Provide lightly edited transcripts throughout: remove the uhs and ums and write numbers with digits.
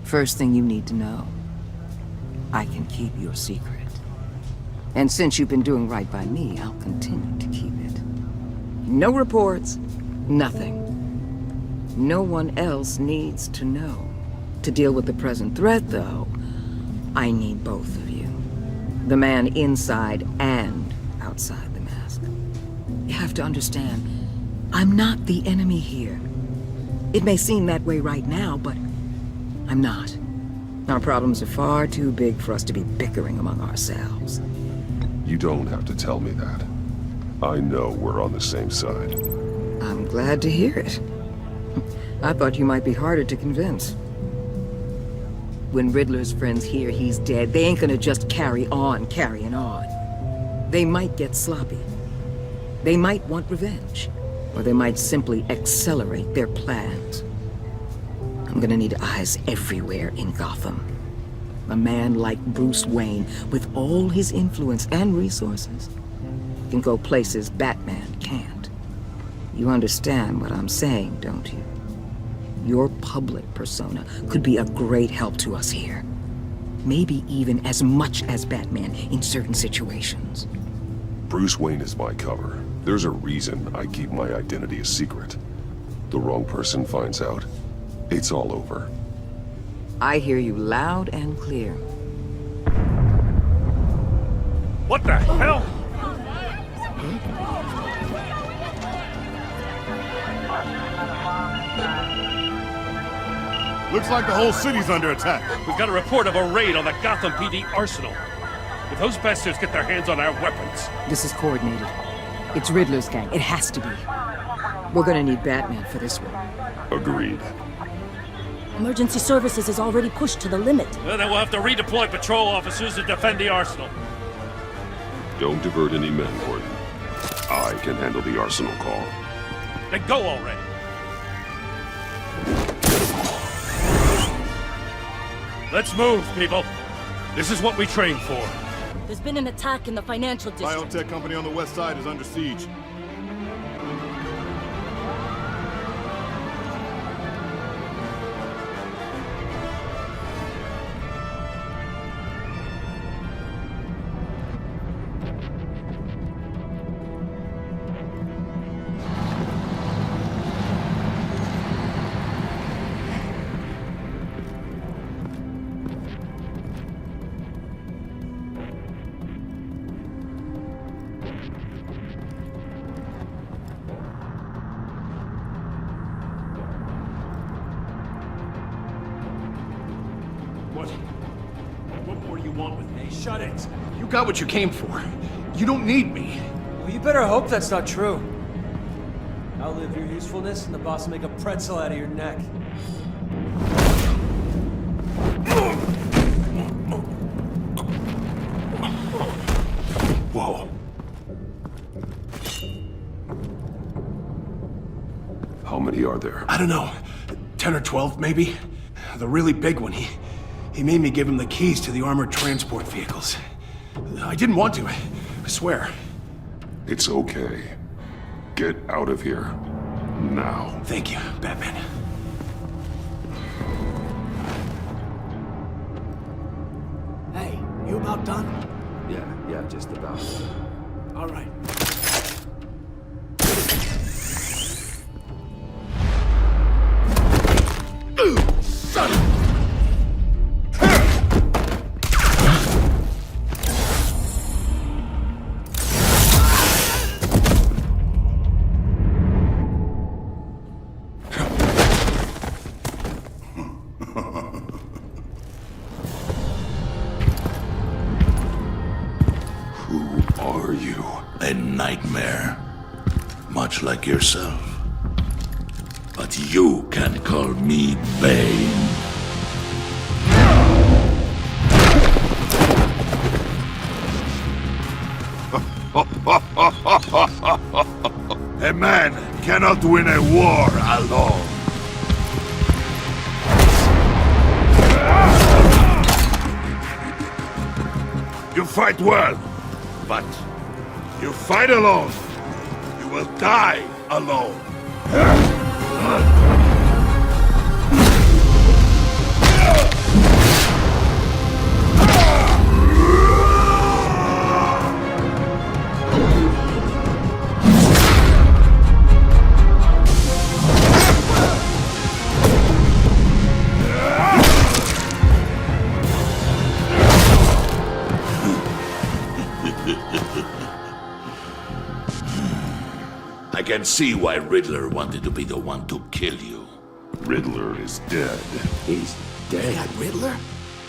First thing you need to know, I can keep your secret. And since you've been doing right by me, I'll continue to keep it. No reports, nothing. No one else needs to know. To deal with the present threat, though, I need both of you. The man inside and outside the mask. You have to understand, I'm not the enemy here. It may seem that way right now, but I'm not. Our problems are far too big for us to be bickering among ourselves. You don't have to tell me that. I know we're on the same side. I'm glad to hear it. I thought you might be harder to convince. When Riddler's friends hear he's dead, they ain't gonna just carry on carrying on. They might get sloppy. They might want revenge. Or they might simply accelerate their plans. I'm gonna need eyes everywhere in Gotham. A man like Bruce Wayne, with all his influence and resources, can go places Batman can't. You understand what I'm saying, don't you? Your public persona could be a great help to us here. Maybe even as much as Batman in certain situations. Bruce Wayne is my cover. There's a reason I keep my identity a secret. The wrong person finds out, it's all over. I hear you loud and clear. What the hell? Looks like the whole city's under attack. We've got a report of a raid on the Gotham PD arsenal. If those bastards get their hands on our weapons... This is coordinated. It's Riddler's gang. It has to be. We're gonna need Batman for this one. Agreed. Emergency services is already pushed to the limit. Well, then we'll have to redeploy patrol officers to defend the arsenal. Don't divert any men, Gordon. I can handle the arsenal call. Then go already. Let's move, people. This is what we trained for. There's been an attack in the financial district. Biotech company on the west side is under siege. What more do you want with me? Shut it! You got what you came for. You don't need me. Well, you better hope that's not true. Outlive your usefulness, and the boss will make a pretzel out of your neck. Whoa. How many are there? I don't know. 10 or 12, maybe? The really big one, he made me give him the keys to the armored transport vehicles. I didn't want to, I swear. It's okay. Get out of here. Now. Thank you, Batman. Hey, you about done? Yeah, just about. All right. Son of... Who are you? A nightmare, much like yourself. But you can call me Bane. A man cannot win a war alone. You fight well, but you fight alone. You will die alone. can see why Riddler wanted to be the one to kill you. Riddler is dead. He's dead. Riddler?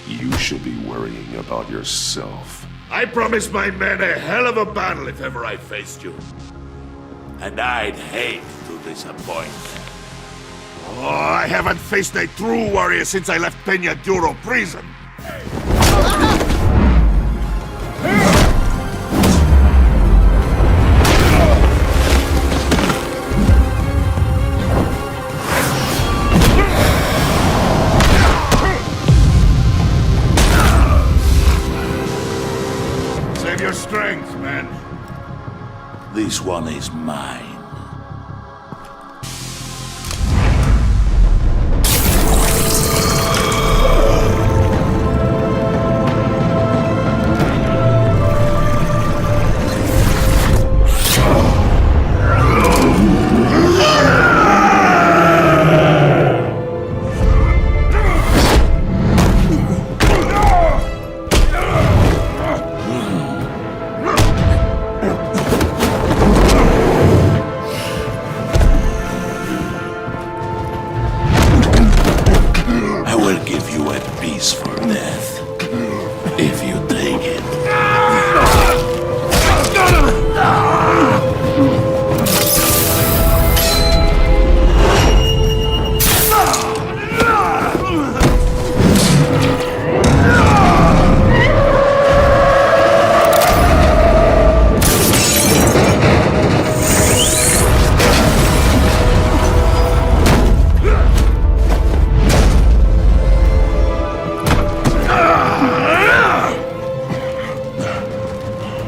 You should be worrying about yourself. I promised my men a hell of a battle if ever I faced you. And I'd hate to disappoint. Oh, I haven't faced a true warrior since I left Peña Duro prison. Save your strength, man. This one is mine.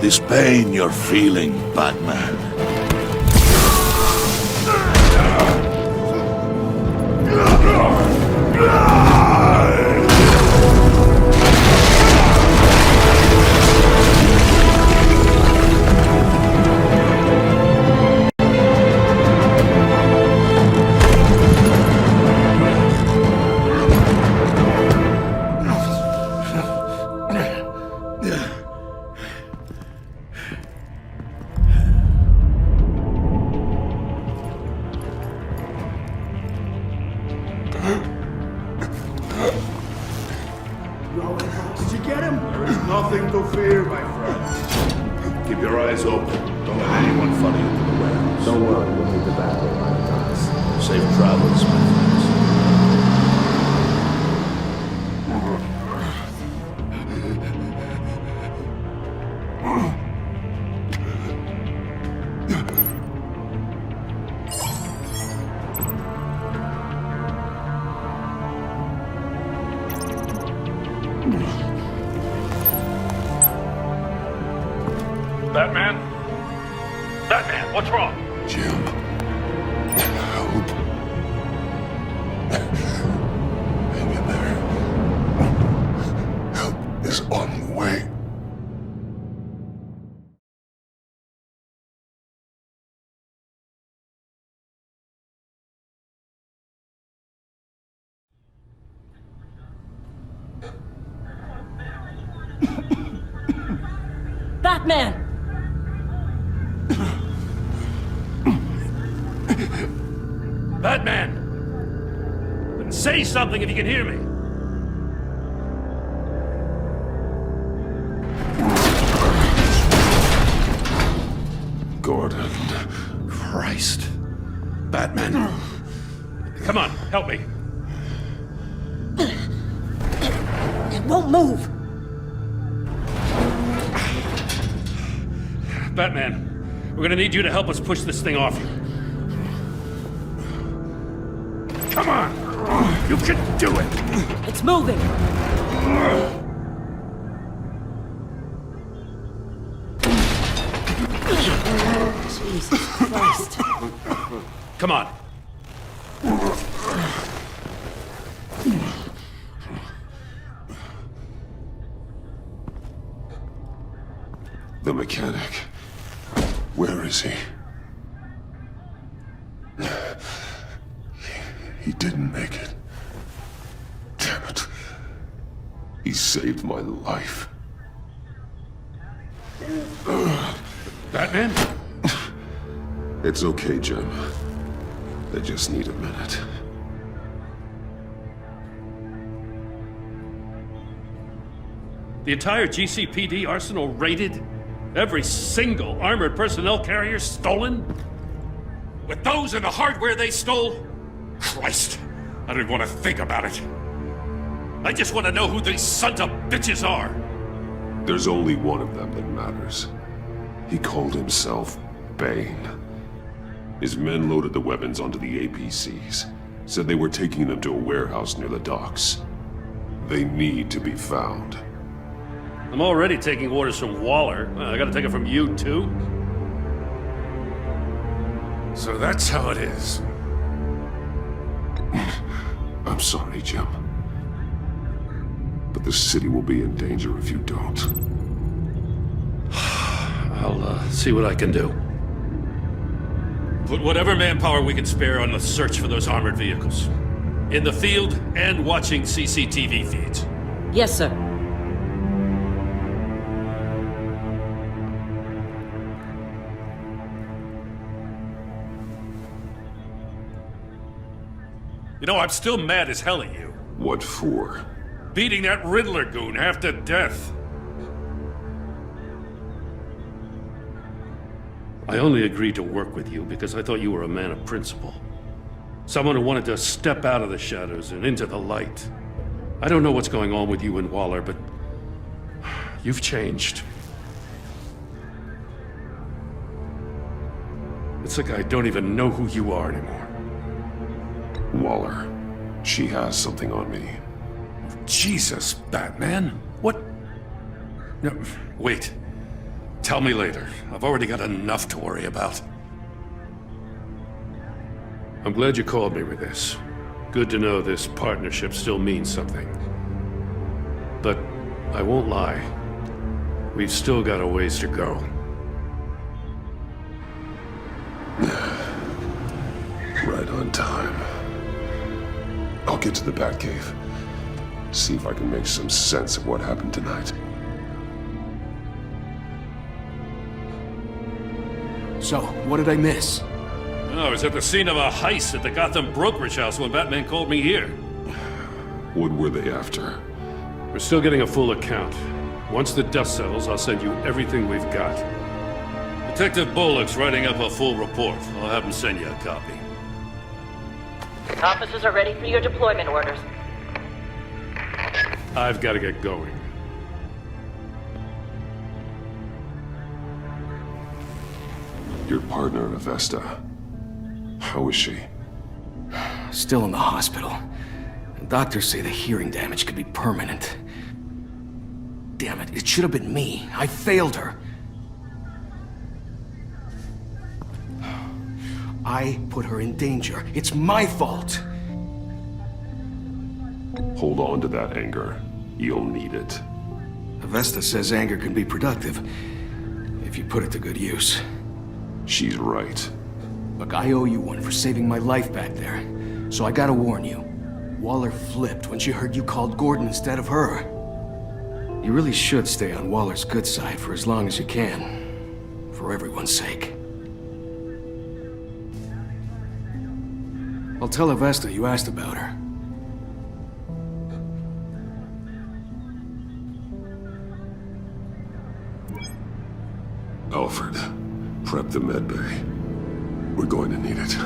This pain you're feeling, Batman. Did you get him? There is nothing to fear, my friend. Keep your eyes open. Don't let anyone follow you to the warehouse. Don't worry, we'll meet the back way by the docks. Safe travels, my friends. Batman? Batman, what's wrong? Jim. Help. Hang in there. Help is on the way. Batman! Batman! Then say something if you can hear me. Gordon. Christ. Batman. Come on, help me. It won't move! Batman, we're gonna need you to help us push this thing off you. Come on! You can do it! It's moving! Jesus Christ. Come on. The mechanic. Where is he? He didn't make it. Damn it. He saved my life. Batman? It's okay, Jim. They just need a minute. The entire GCPD arsenal raided? Every single armored personnel carrier stolen? With those and the hardware they stole? Christ, I don't even want to think about it. I just want to know who these sons of bitches are. There's only one of them that matters. He called himself Bane. His men loaded the weapons onto the APCs, said they were taking them to a warehouse near the docks. They need to be found. I'm already taking orders from Waller. I gotta take it from you, too? So that's how it is. I'm sorry, Jim. But the city will be in danger if you don't. I'll see what I can do. Put whatever manpower we can spare on the search for those armored vehicles. In the field and watching CCTV feeds. Yes, sir. You know, I'm still mad as hell at you. What for? Beating that Riddler goon half to death. I only agreed to work with you because I thought you were a man of principle. Someone who wanted to step out of the shadows and into the light. I don't know what's going on with you and Waller, but you've changed. It's like I don't even know who you are anymore. Waller. She has something on me. Jesus, Batman. What? No, wait. Tell me later. I've already got enough to worry about. I'm glad you called me with this. Good to know this partnership still means something. But I won't lie. We've still got a ways to go. Right on time. I'll get to the Batcave. See if I can make some sense of what happened tonight. So, what did I miss? I was at the scene of a heist at the Gotham brokerage house when Batman called me here. What were they after? We're still getting a full account. Once the dust settles, I'll send you everything we've got. Detective Bullock's writing up a full report. I'll have him send you a copy. Officers are ready for your deployment orders. I've got to get going. Your partner, Avesta. How is she? Still in the hospital. Doctors say the hearing damage could be permanent. Damn it, it should have been me. I failed her. I put her in danger. It's my fault. Hold on to that anger. You'll need it. Avesta says anger can be productive, if you put it to good use. She's right. Look, I owe you one for saving my life back there. So I gotta warn you. Waller flipped when she heard you called Gordon instead of her. You really should stay on Waller's good side for as long as you can. For everyone's sake. I'll tell Avesta you asked about her. Alfred, prep the med bay. We're going to need it.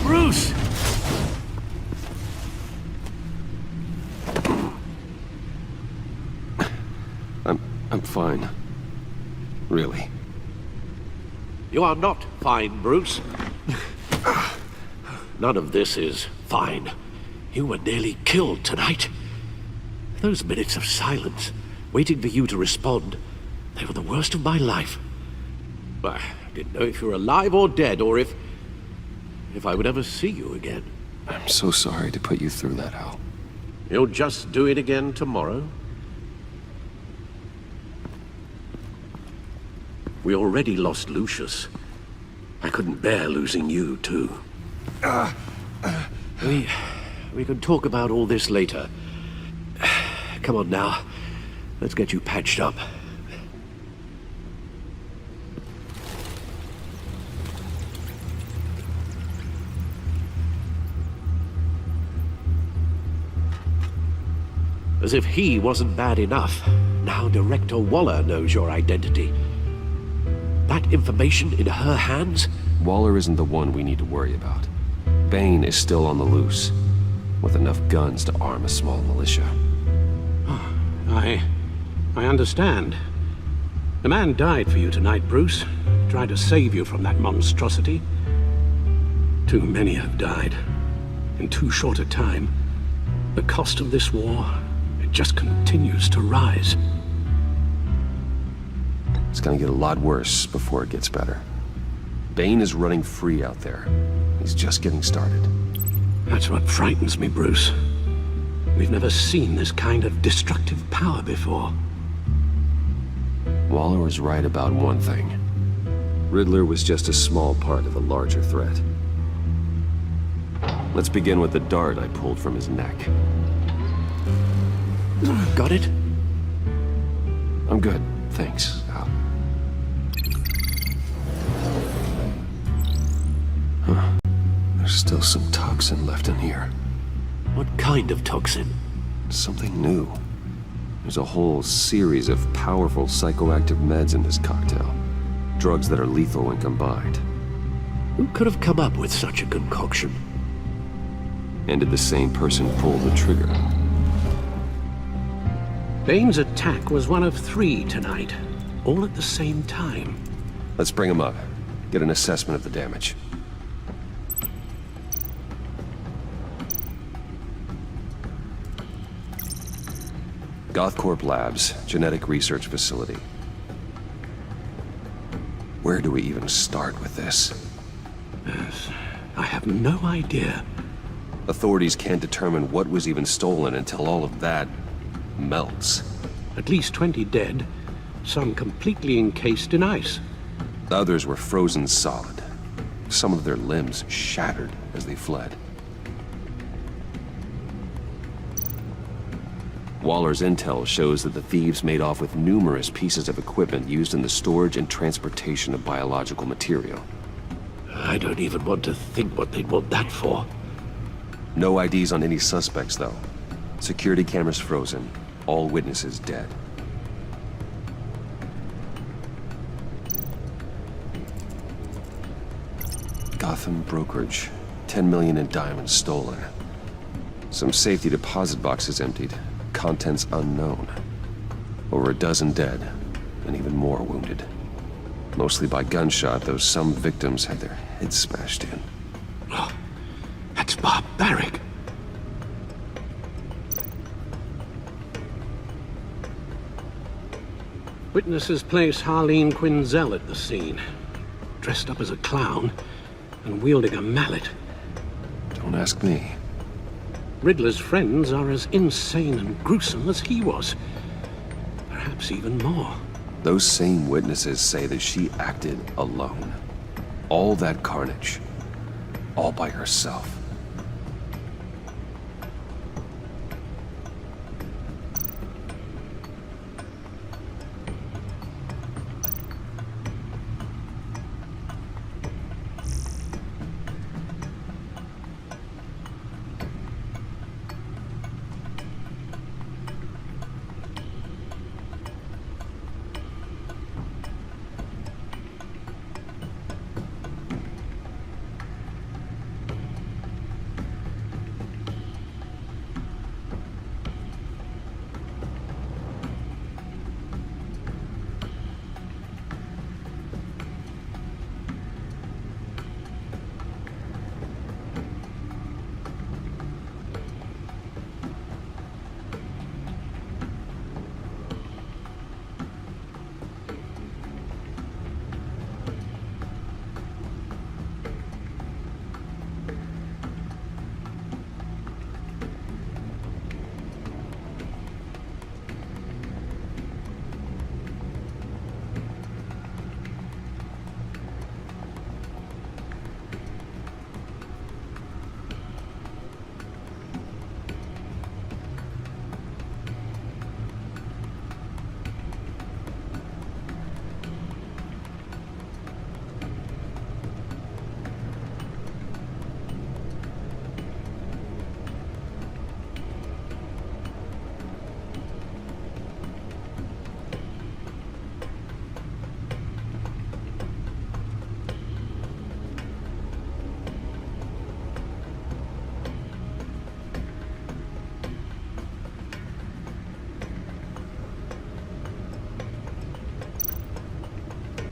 Bruce! I'm fine. Really. You are not fine, Bruce. None of this is fine. You were nearly killed tonight. Those minutes of silence, waiting for you to respond, they were the worst of my life. I didn't know if you were alive or dead, or if I would ever see you again. I'm so sorry to put you through that, Al. You'll just do it again tomorrow? We already lost Lucius. I couldn't bear losing you, too. We can talk about all this later. Come on now. Let's get you patched up. As if he wasn't bad enough, now Director Waller knows your identity. That information in her hands? Waller isn't the one we need to worry about. Bane is still on the loose, with enough guns to arm a small militia. I understand. The man died for you tonight, Bruce. Tried to save you from that monstrosity. Too many have died. In too short a time. The cost of this war, it just continues to rise. It's gonna get a lot worse before it gets better. Bane is running free out there. He's just getting started. That's what frightens me, Bruce. We've never seen this kind of destructive power before. Waller was right about one thing. Riddler was just a small part of a larger threat. Let's begin with the dart I pulled from his neck. Got it? I'm good, thanks, Al. Huh. There's still some toxin left in here. What kind of toxin? Something new. There's a whole series of powerful psychoactive meds in this cocktail. Drugs that are lethal when combined. Who could have come up with such a concoction? And did the same person pull the trigger? Bane's attack was one of 3 tonight, all at the same time. Let's bring him up. Get an assessment of the damage. Gothcorp Labs, genetic research facility. Where do we even start with this? Yes, I have no idea. Authorities can't determine what was even stolen until all of that melts. At least 20 dead, some completely encased in ice. Others were frozen solid. Some of their limbs shattered as they fled. Waller's intel shows that the thieves made off with numerous pieces of equipment used in the storage and transportation of biological material. I don't even want to think what they'd want that for. No IDs on any suspects, though. Security cameras frozen. All witnesses dead. Gotham brokerage. 10 million in diamonds stolen. Some safety deposit boxes emptied. Contents unknown. Over a dozen dead, and even more wounded. Mostly by gunshot, though some victims had their heads smashed in. Oh, that's barbaric. Witnesses place Harley Quinzel at the scene. Dressed up as a clown, and wielding a mallet. Don't ask me. Riddler's friends are as insane and gruesome as he was. Perhaps even more. Those same witnesses say that she acted alone. All that carnage. All by herself.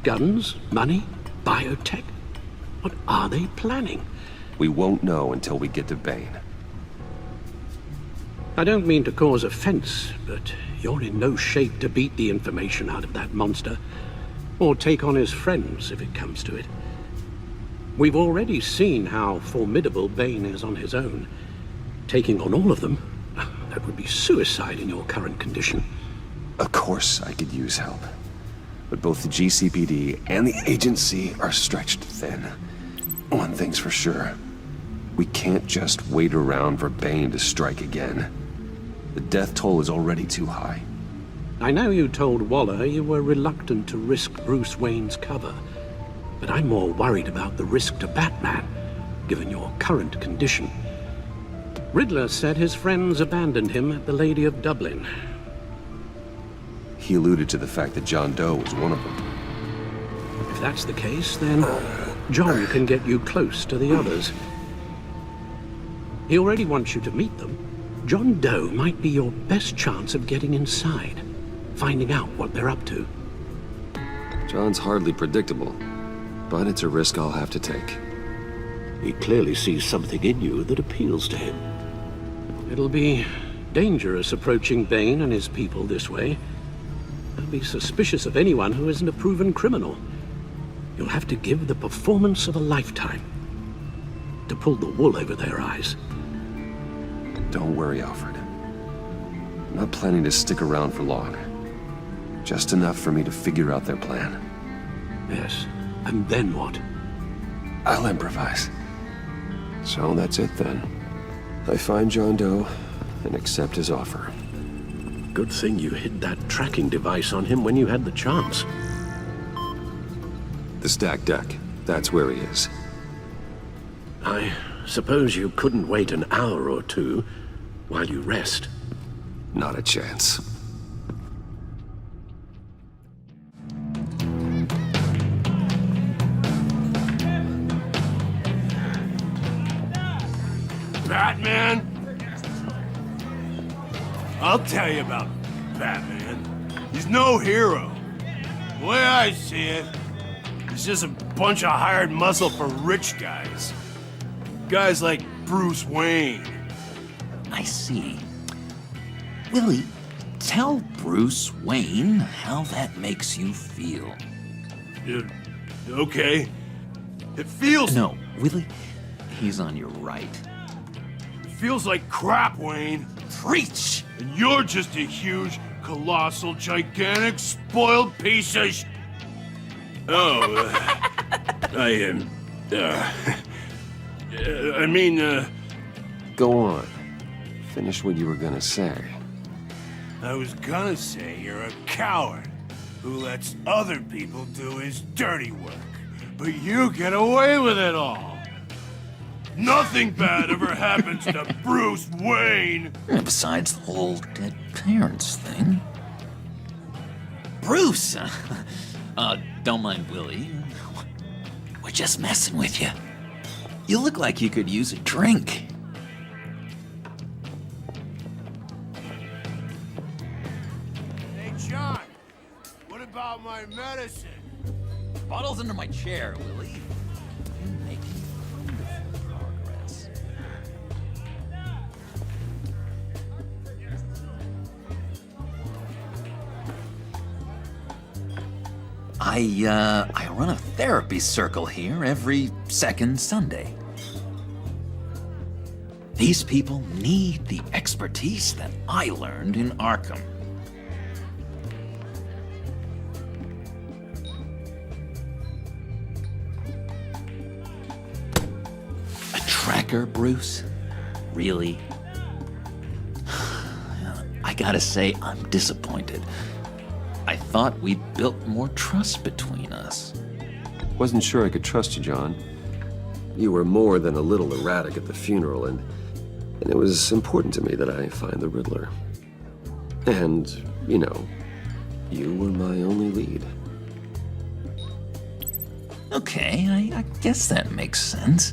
Guns? Money? Biotech? What are they planning? We won't know until we get to Bane. I don't mean to cause offense, but you're in no shape to beat the information out of that monster, or take on his friends if it comes to it. We've already seen how formidable Bane is on his own. Taking on all of them, that would be suicide in your current condition. Of course I could use help. But both the GCPD and the agency are stretched thin. One thing's for sure. We can't just wait around for Bane to strike again. The death toll is already too high. I know you told Waller you were reluctant to risk Bruce Wayne's cover, but I'm more worried about the risk to Batman, given your current condition. Riddler said his friends abandoned him at the Lady of Dublin. He alluded to the fact that John Doe was one of them. If that's the case, then John can get you close to the others. He already wants you to meet them. John Doe might be your best chance of getting inside, finding out what they're up to. John's hardly predictable, but it's a risk I'll have to take. He clearly sees something in you that appeals to him. It'll be dangerous approaching Bane and his people this way. They'll be suspicious of anyone who isn't a proven criminal. You'll have to give the performance of a lifetime to pull the wool over their eyes. Don't worry, Alfred. I'm not planning to stick around for long. Just enough for me to figure out their plan. Yes, and then what? I'll improvise. So that's it then. I find John Doe and accept his offer. Good thing you hid that tracking device on him when you had the chance. The stacked deck. That's where he is. I suppose you couldn't wait an hour or two while you rest. Not a chance. Batman? I'll tell you about Batman. He's no hero. The way I see it, he's just a bunch of hired muscle for rich guys. Guys like Bruce Wayne. I see. Willie, tell Bruce Wayne how that makes you feel. Okay. It feels... No, Willie, he's on your right. It feels like crap, Wayne. Preach! And you're just a huge, colossal, gigantic, spoiled piece of Go on. Finish what you were gonna say. I was gonna say you're a coward who lets other people do his dirty work. But you get away with it all. Nothing bad ever happens to Bruce Wayne. Besides the whole dead parents thing. Bruce! Don't mind Willie. We're just messing with you. You look like you could use a drink. Hey, John, what about my medicine? Bottle's under my chair, Willie. You're making wonderful progress. I run a therapy circle here every second Sunday. These people need the expertise that I learned in Arkham. A tracker, Bruce? Really? I gotta say, I'm disappointed. I thought we'd built more trust between us. Wasn't sure I could trust you, John. You were more than a little erratic at the funeral, and it was important to me that I find the Riddler. And, you know, you were my only lead. Okay, I guess that makes sense.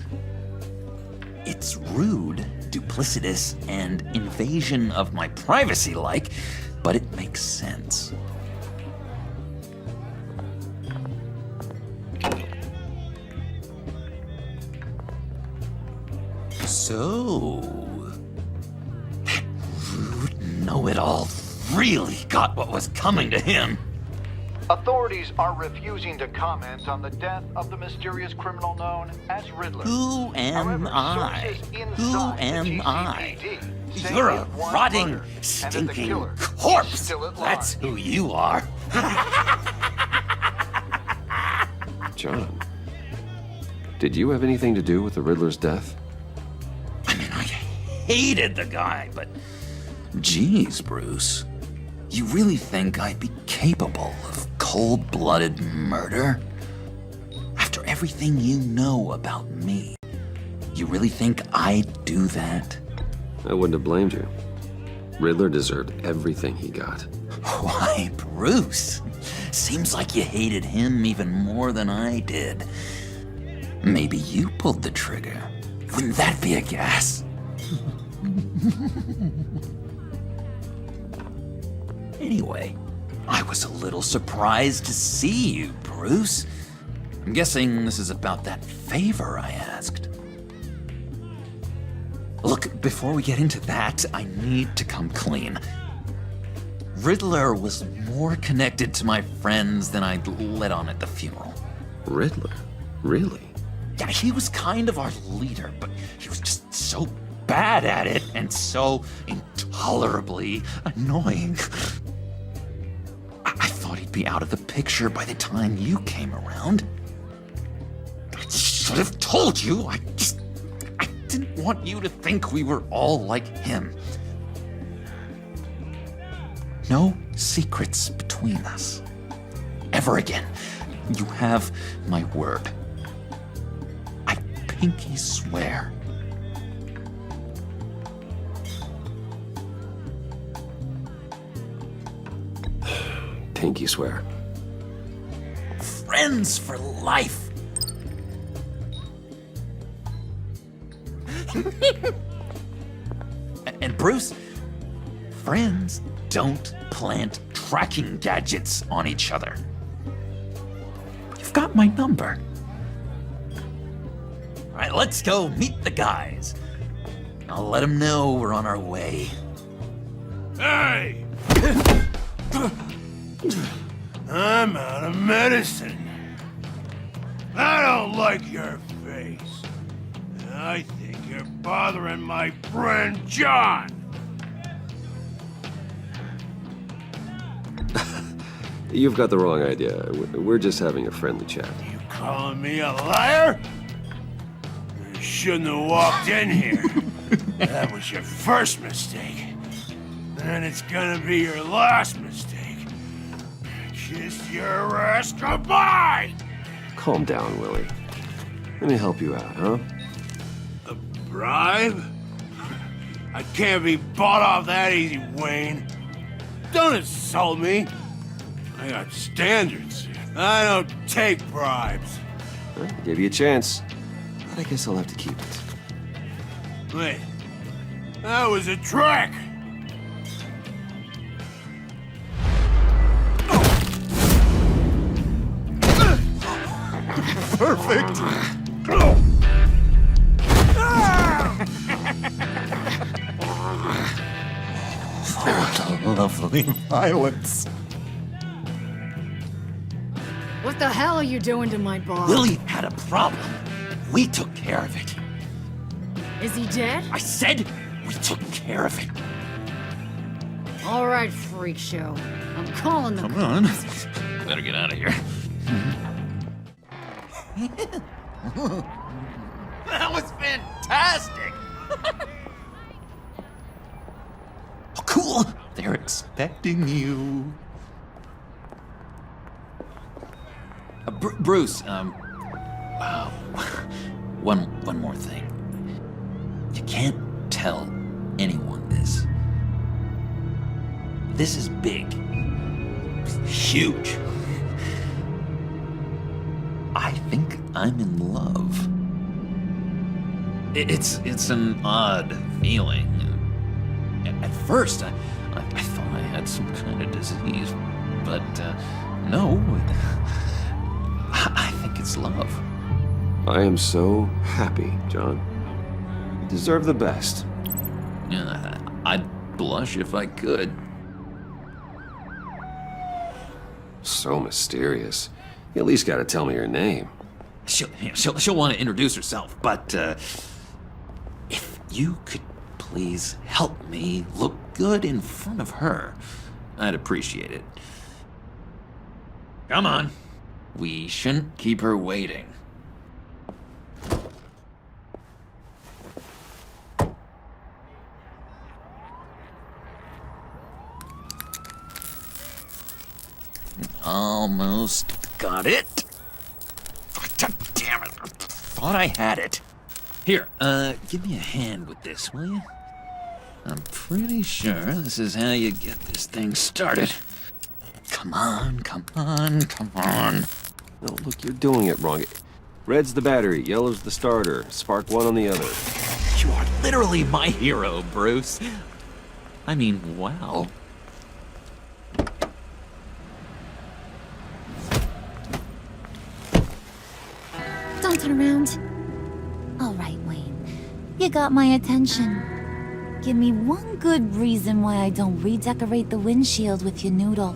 It's rude, duplicitous, and invasion of my privacy-like, but it makes sense. So... that rude know-it-all really got what was coming to him. Authorities are refusing to comment on the death of the mysterious criminal known as Riddler. Who am I? Who am I? You're a rotting, stinking corpse! That's who you are. John, did you have anything to do with the Riddler's death? I mean, I hated the guy, but... Geez, Bruce. You really think I'd be capable of cold-blooded murder? After everything you know about me, you really think I'd do that? I wouldn't have blamed you. Riddler deserved everything he got. Why, Bruce? Seems like you hated him even more than I did. Maybe you pulled the trigger. Wouldn't that be a gas? Anyway, I was a little surprised to see you, Bruce. I'm guessing this is about that favor I asked. Look, before we get into that, I need to come clean. Riddler was more connected to my friends than I'd let on at the funeral. Riddler? Really? Yeah, he was kind of our leader, but he was just so bad at it and so intolerably annoying. I thought he'd be out of the picture by the time you came around. I should have told you. I didn't want you to think we were all like him. No secrets between us. Ever again. You have my word. I pinky swear. Pinky swear. Friends for life. And Bruce, friends don't plant tracking gadgets on each other. You've got my number. All right, let's go meet the guys. I'll let them know we're on our way. Hey! I'm out of medicine. I don't like your face. I think you're bothering my friend John. You've got the wrong idea. We're just having a friendly chat. You calling me a liar? You shouldn't have walked in here. That was your first mistake. And it's gonna be your last mistake. Kiss your ass goodbye! Calm down, Willie. Let me help you out, huh? A bribe? I can't be bought off that easy, Wayne. Don't insult me. I got standards. I don't take bribes. Well, I gave you a chance, but I guess I'll have to keep it. Wait, that was a trick! Perfect! What a lovely violence. What the hell are you doing to my boss? Willie had a problem. We took care of it. Is he dead? I said we took care of it. All right, freak show. I'm calling the Come on. Better get out of here. That was fantastic! Oh, cool! They're expecting you. Bruce, one more thing. You can't tell anyone this. This is big. Huge. I think I'm in love. It's an odd feeling. At first, I thought I had some kind of disease, but no. I think it's love. I am so happy, John. deserve the best. Yeah, I'd blush if I could. So mysterious. You at least gotta tell me your name. She'll want to introduce herself, but if you could please help me look good in front of her, I'd appreciate it. Come on. We shouldn't keep her waiting. Almost got it. God damn it. I thought I had it. Here, give me a hand with this, will you? I'm pretty sure this is how you get this thing started. Come on, come on, come on. Oh, look, you're doing it wrong. Red's the battery, yellow's the starter, spark one on the other. You are literally my hero, Bruce. I mean, wow. Don't turn around. All right, Wayne. You got my attention. Give me one good reason why I don't redecorate the windshield with your noodle.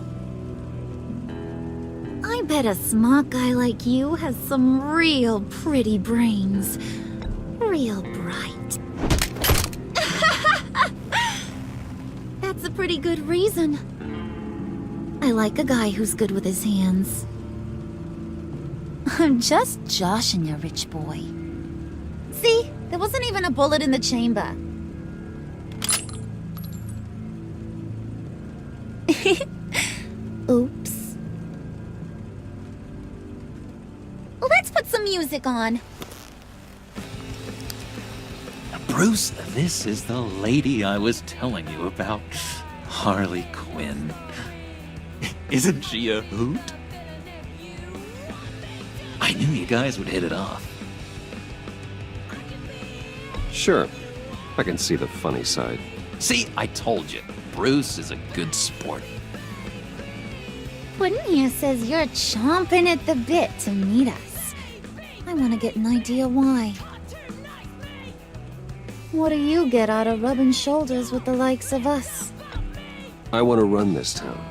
I bet a smart guy like you has some real pretty brains. Real bright. That's a pretty good reason. I like a guy who's good with his hands. I'm just joshing you, rich boy. See? There wasn't even a bullet in the chamber. Oops. Let's put some music on. Bruce, this is the lady I was telling you about. Harley Quinn. Isn't she a hoot? I knew you guys would hit it off. Sure, I can see the funny side. See, I told you, Bruce is a good sport. Puddin' here says you're chomping at the bit to meet us. I want to get an idea why. What do you get out of rubbing shoulders with the likes of us? I want to run this town,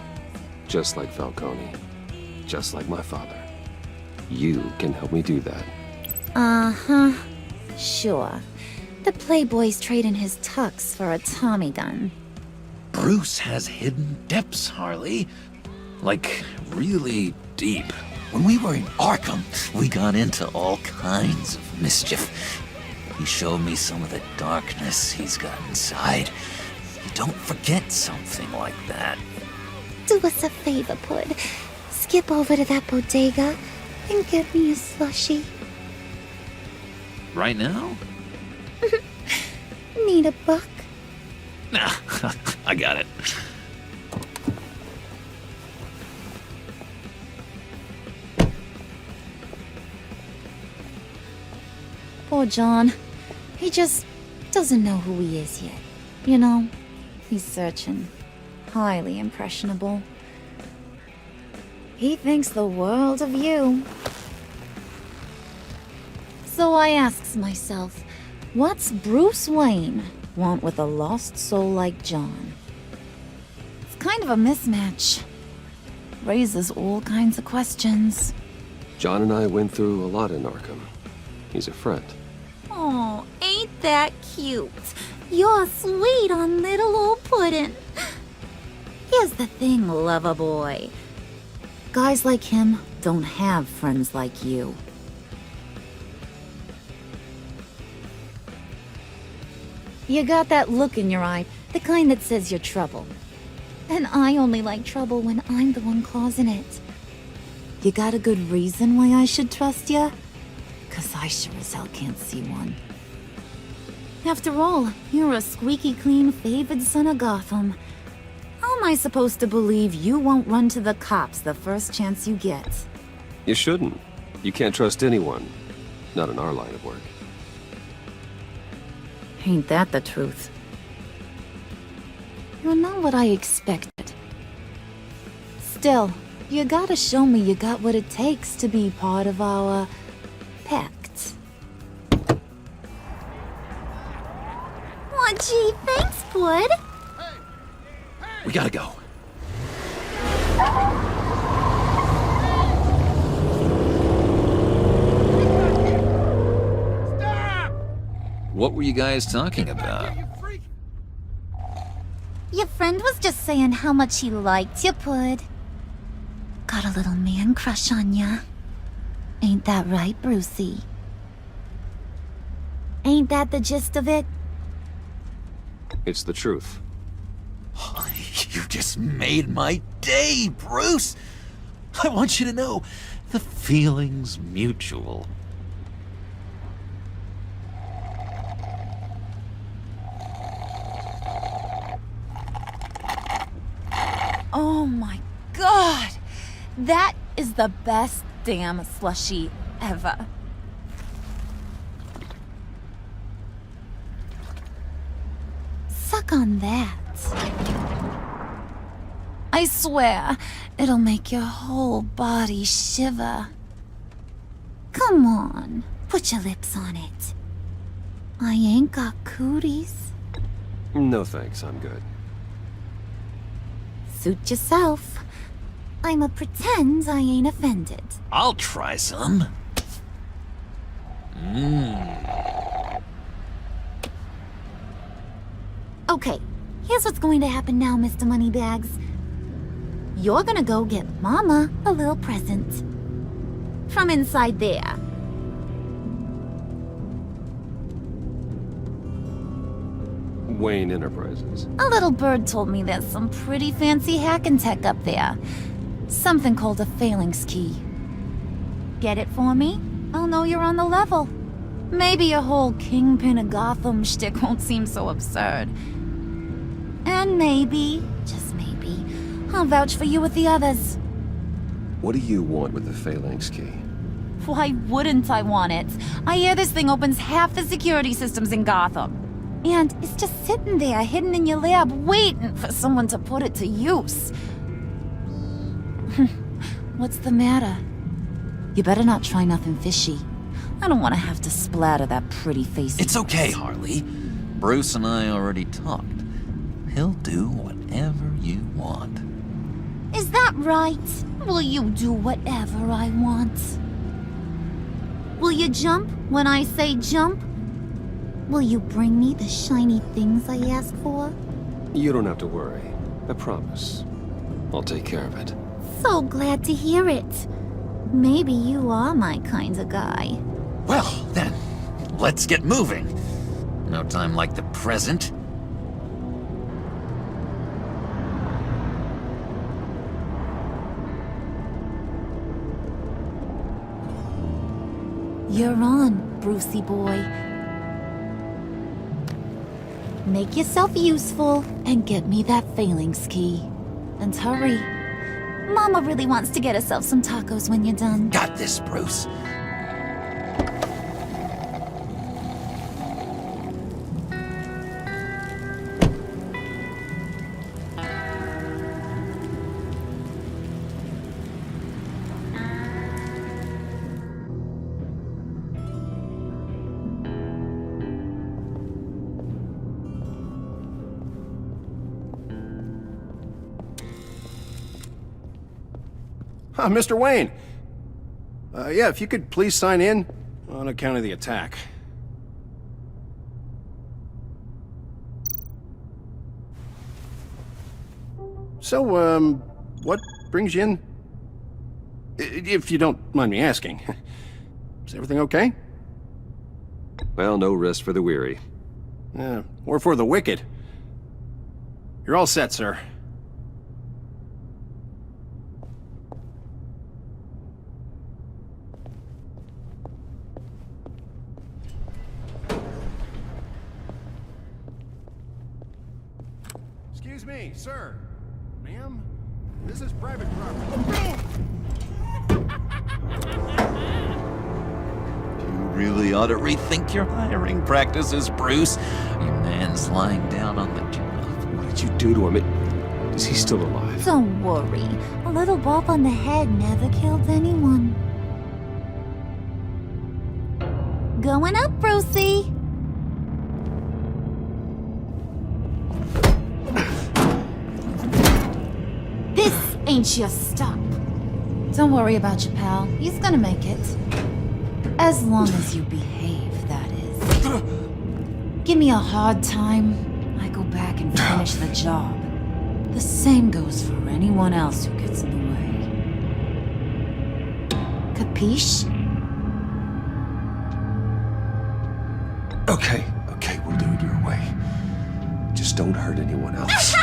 just like Falcone, just like my father. You can help me do that. Uh-huh. Sure. The playboy's trading his tux for a Tommy gun. Bruce has hidden depths, Harley. Like, really deep. When we were in Arkham, we got into all kinds of mischief. He showed me some of the darkness he's got inside. You don't forget something like that. Do us a favor, Pud. Skip over to that bodega and get me a slushie. Right now? Need a buck? Nah, I got it. Poor John. He just doesn't know who he is yet. You know, he's searching. Highly impressionable. He thinks the world of you. So I asks myself, what's Bruce Wayne want with a lost soul like John? It's kind of a mismatch. Raises all kinds of questions. John and I went through a lot in Arkham. He's a friend. Oh, ain't that cute? You're sweet on little old Puddin'. Here's the thing, lover boy. Guys like him don't have friends like you. You got that look in your eye, the kind that says you're trouble. And I only like trouble when I'm the one causing it. You got a good reason why I should trust you? 'Cause I sure as hell can't see one. After all, you're a squeaky clean favored son of Gotham. How am I supposed to believe you won't run to the cops the first chance you get? You shouldn't. You can't trust anyone. Not in our line of work. Ain't that the truth? You're not what I expected. Still, you gotta show me you got what it takes to be part of our Pact. Aw, gee, thanks, Bud. We gotta go. What were you guys talking about? Your friend was just saying how much he liked you, Bud. Got a little man crush on ya. Ain't that right, Brucey? Ain't that the gist of it? It's the truth. You just made my day, Bruce! I want you to know, the feeling's mutual. Oh my god! That is the best damn slushie ever. Suck on that. I swear, it'll make your whole body shiver. Come on, put your lips on it. I ain't got cooties. No thanks, I'm good. Suit yourself. I'ma pretend I ain't offended. I'll try some. Okay, here's what's going to happen now, Mr. Moneybags. You're gonna go get Mama a little present. From inside there. Wayne Enterprises. A little bird told me there's some pretty fancy hacking tech up there. Something called a phalanx key. Get it for me? I'll know you're on the level. Maybe your whole Kingpin of Gotham shtick won't seem so absurd. And maybe, just maybe, I'll vouch for you with the others. What do you want with the phalanx key? Why wouldn't I want it? I hear this thing opens half the security systems in Gotham. And it's just sitting there, hidden in your lab, waiting for someone to put it to use. What's the matter? You better not try nothing fishy. I don't want to have to splatter that pretty face. It's okay, Harley. Bruce and I already talked. He'll do whatever you want. Is that right? Will you do whatever I want? Will you jump when I say jump? Will you bring me the shiny things I ask for? You don't have to worry. I promise. I'll take care of it. So glad to hear it. Maybe you are my kind of guy. Well, then, let's get moving. No time like the present. You're on, Brucey boy. Make yourself useful and get me that phalanx key. And hurry. Mama really wants to get herself some tacos when you're done. Got this, Bruce. Mr. Wayne. Yeah, if you could please sign in on account of the attack. So, what brings you in? If you don't mind me asking. Is everything okay? Well, no rest for the weary. Or for the wicked. You're all set, sir. Excuse me, sir. Ma'am, this is private property. You really ought to rethink your hiring practices, Bruce. Your man's lying down on the job. What did you do to him? Is he still alive? Don't worry. A little bump on the head never killed anyone. Going up, Brucey. Ain't you? Stop. Don't worry about your pal. He's gonna make it. As long as you behave, that is. Give me a hard time, I go back and finish the job. The same goes for anyone else who gets in the way. Capiche? Okay, we'll do it your way. Just don't hurt anyone else.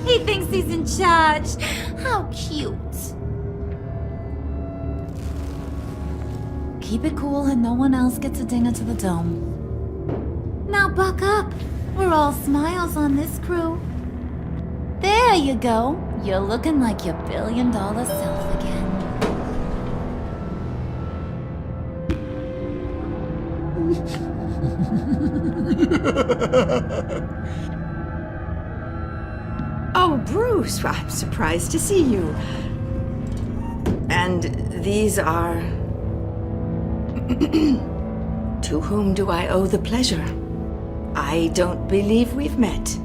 He thinks he's in charge. How cute. Keep it cool and no one else gets a dinger to the dome. Now buck up. We're all smiles on this crew. There you go. You're looking like your billion-dollar self again. Oh, Bruce, I'm surprised to see you. And these are... To whom do I owe the pleasure? I don't believe we've met.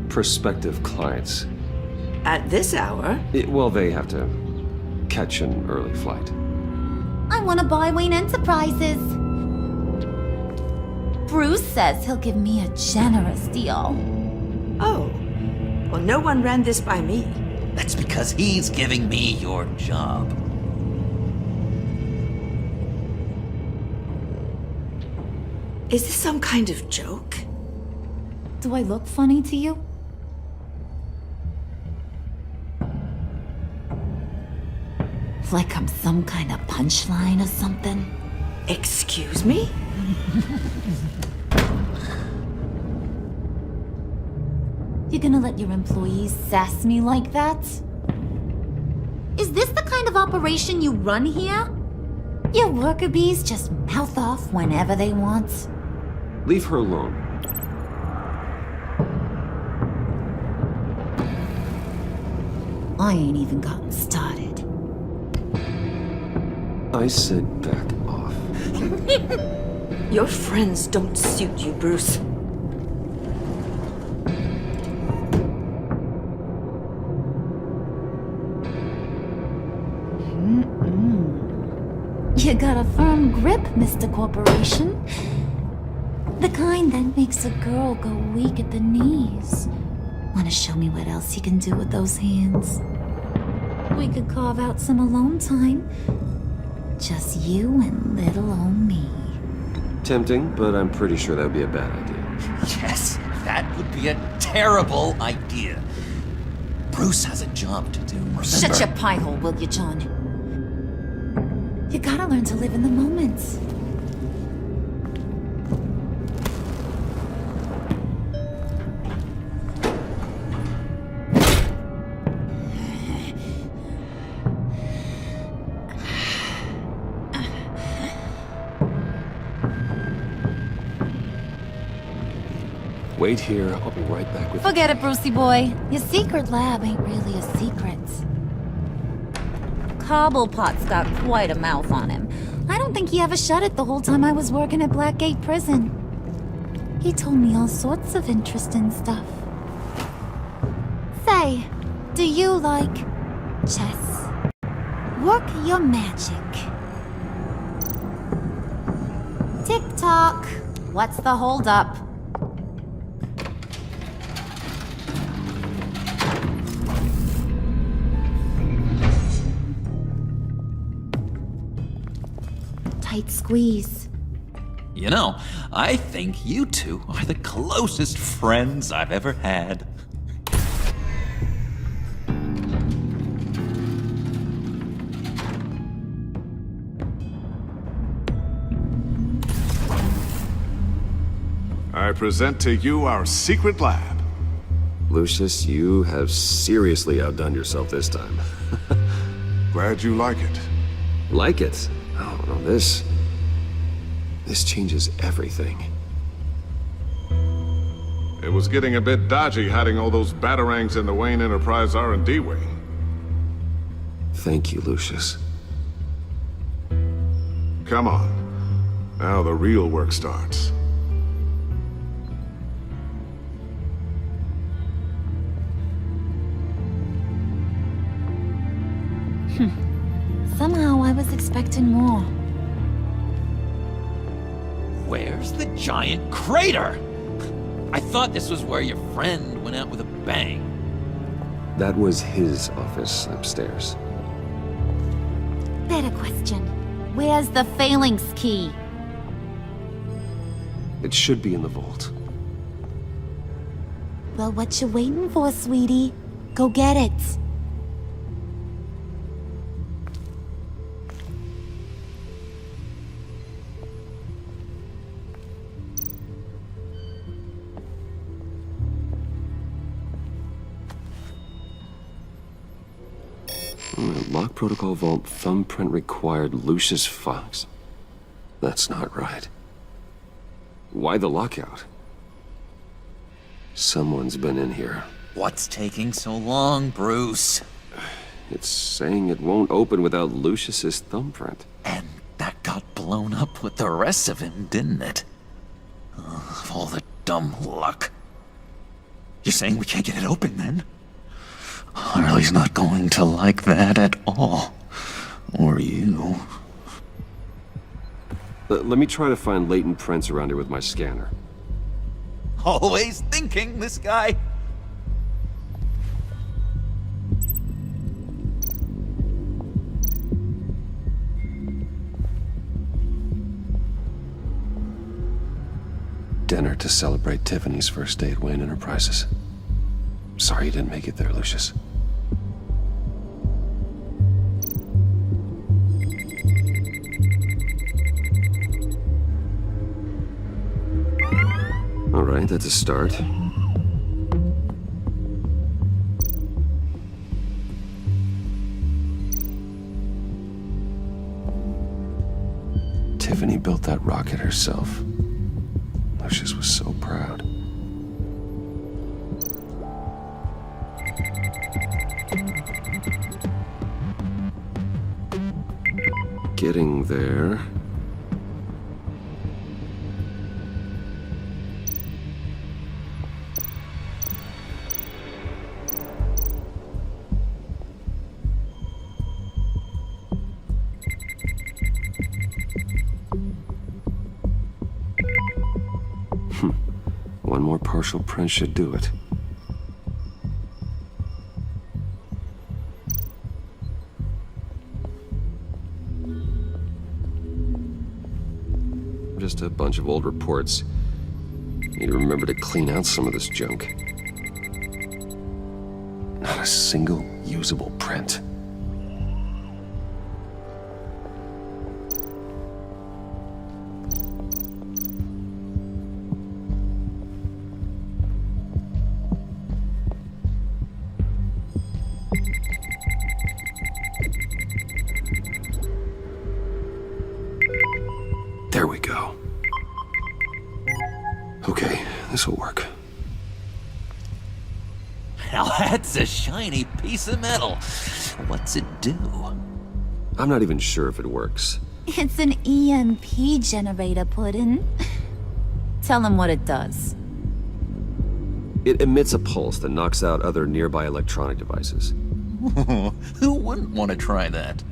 Prospective clients. At this hour? Well, they have to catch an early flight. I want to buy Wayne Enterprises. Bruce says he'll give me a generous deal. Oh, well, no one ran this by me. That's because he's giving me your job. Is this some kind of joke? Do I look funny to you? Like I'm some kind of punchline or something? Excuse me? You gonna let your employees sass me like that? Is this the kind of operation you run here? Your worker bees just mouth off whenever they want? Leave her alone. I ain't even gotten started. I said back off. Your friends don't suit you, Bruce. You got a firm grip, Mr. Corporation. The kind that makes a girl go weak at the knees. Wanna show me what else you can do with those hands? We could carve out some alone time. Just you and little old me. Tempting, but I'm pretty sure that would be a bad idea. Yes, that would be a terrible idea. Bruce has a job to do, remember? Shut your pie hole, will you, John? You gotta learn to live in the moment. Wait here, I'll be right back with Forget it, Brucey boy. Your secret lab ain't really a secret. Cobblepot's got quite a mouth on him. I don't think he ever shut it the whole time I was working at Blackgate Prison. He told me all sorts of interesting stuff. Say, do you like chess? Work your magic. Tick-tock. What's the holdup? Tight squeeze. You know, I think you two are the closest friends I've ever had. I present to you our secret lab. Lucius, you have seriously outdone yourself this time. Glad you like it. Like it? Oh, no, this changes everything. It was getting a bit dodgy hiding all those batarangs in the Wayne Enterprise R&D wing. Thank you, Lucius. Come on. Now the real work starts. Somehow I was expecting more. Where's the giant crater? I thought this was where your friend went out with a bang. That was his office upstairs. Better question. Where's the phalanx key? It should be in the vault. Well, what you waiting for, sweetie? Go get it. Lock protocol vault thumbprint required Lucius Fox. That's not right. Why the lockout? Someone's been in here. What's taking so long, Bruce? It's saying it won't open without Lucius's thumbprint. And that got blown up with the rest of him, didn't it? Of all the dumb luck. You're saying we can't get it open, then? Harley's not going to like that at all. Or you. Let me try to find latent prints around here with my scanner. Always thinking, this guy. Dinner to celebrate Tiffany's first day at Wayne Enterprises. Sorry you didn't make it there, Lucius. All right, that's a start. Tiffany built that rocket herself. Lucius was so proud. Getting there. One more partial print should do it. Just a bunch of old reports. Need to remember to clean out some of this junk. Not a single usable print. There we go. Okay, this'll work. Now that's a shiny piece of metal. What's it do? I'm not even sure if it works. It's an EMP generator, Puddin'. Tell him what it does. It emits a pulse that knocks out other nearby electronic devices. Who wouldn't want to try that?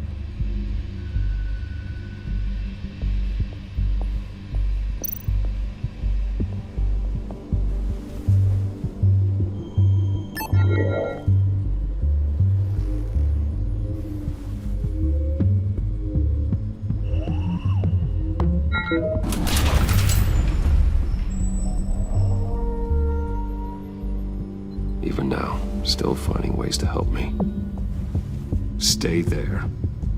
Even now, still finding ways to help me. Stay there.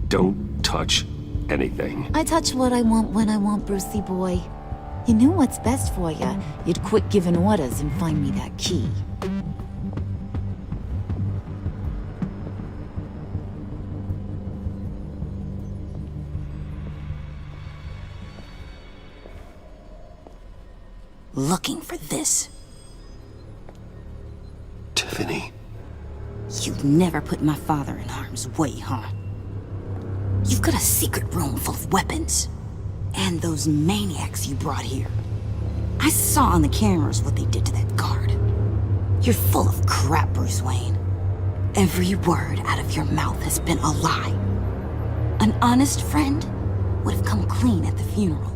Don't touch anything. I touch what I want when I want, Brucey boy. You knew what's best for you. You'd quit giving orders and find me that key. Looking for this. Tiffany. You've never put my father in harm's way, huh? You've got a secret room full of weapons. And those maniacs you brought here. I saw on the cameras what they did to that guard. You're full of crap, Bruce Wayne. Every word out of your mouth has been a lie. An honest friend would have come clean at the funeral.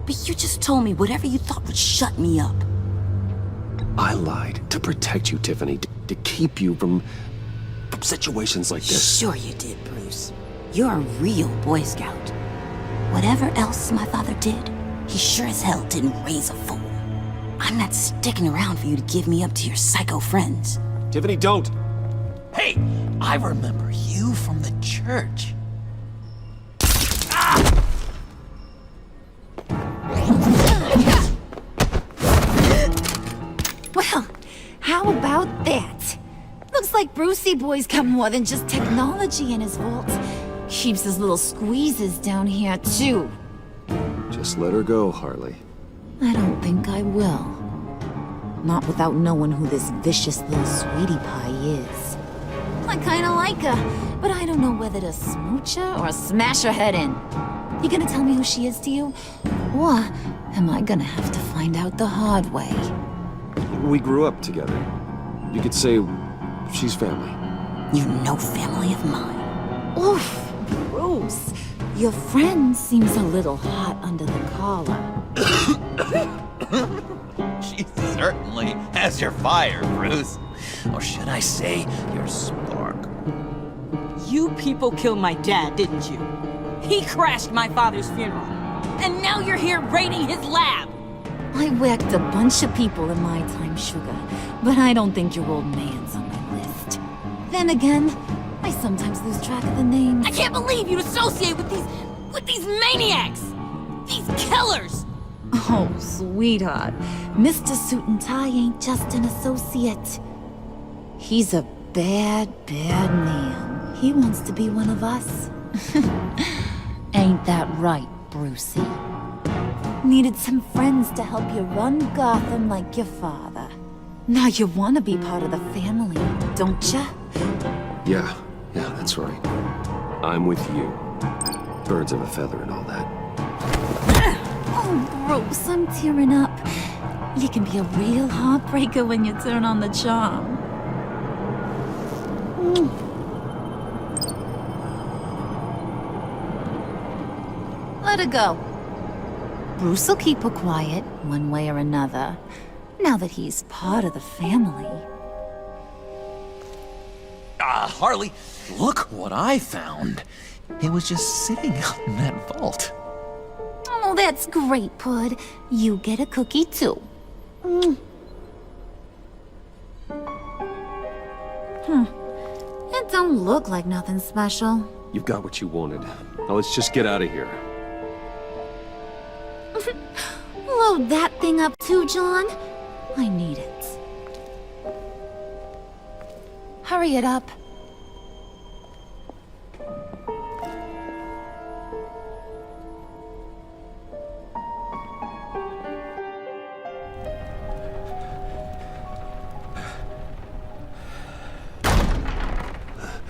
But you just told me whatever you thought would shut me up. I lied to protect you, Tiffany, to keep you from situations like this. Sure you did, Bruce. You're a real Boy Scout. Whatever else my father did, he sure as hell didn't raise a fool. I'm not sticking around for you to give me up to your psycho friends. Tiffany, don't! Hey, I remember you from the church. Well, how about that? Looks like Brucey Boy's got more than just technology in his vault. Keeps his little squeezes down here, too. Just let her go, Harley. I don't think I will. Not without knowing who this vicious little sweetie pie is. I kinda like her, but I don't know whether to smooch her or smash her head in. You gonna tell me who she is to you? Or am I gonna have to find out the hard way? We grew up together. You could say she's family. You know family of mine. Oof, Bruce. Your friend seems a little hot under the collar. She certainly has your fire, Bruce. Or should I say, your spark. You people killed my dad, didn't you? He crashed my father's funeral. And now you're here raiding his lab! I whacked a bunch of people in my time, Sugar, but I don't think your old man's on my list. Then again, I sometimes lose track of the names. I can't believe you'd associate with these maniacs! These killers! Oh, sweetheart. Mr. Suit and Tie ain't just an associate. He's a bad, bad man. He wants to be one of us. Ain't that right, Brucey? Needed some friends to help you run Gotham like your father. Now you want to be part of the family, don't ya? Yeah, that's right. I'm with you. Birds of a feather and all that. Oh, Bruce, I'm tearing up. You can be a real heartbreaker when you turn on the charm. Let her go. Bruce will keep her quiet, one way or another, now that he's part of the family. Harley, look what I found. It was just sitting out in that vault. Oh, that's great, Pud. You get a cookie, too. It don't look like nothing special. You've got what you wanted. Now let's just get out of here. Load that thing up too, John. I need it. Hurry it up.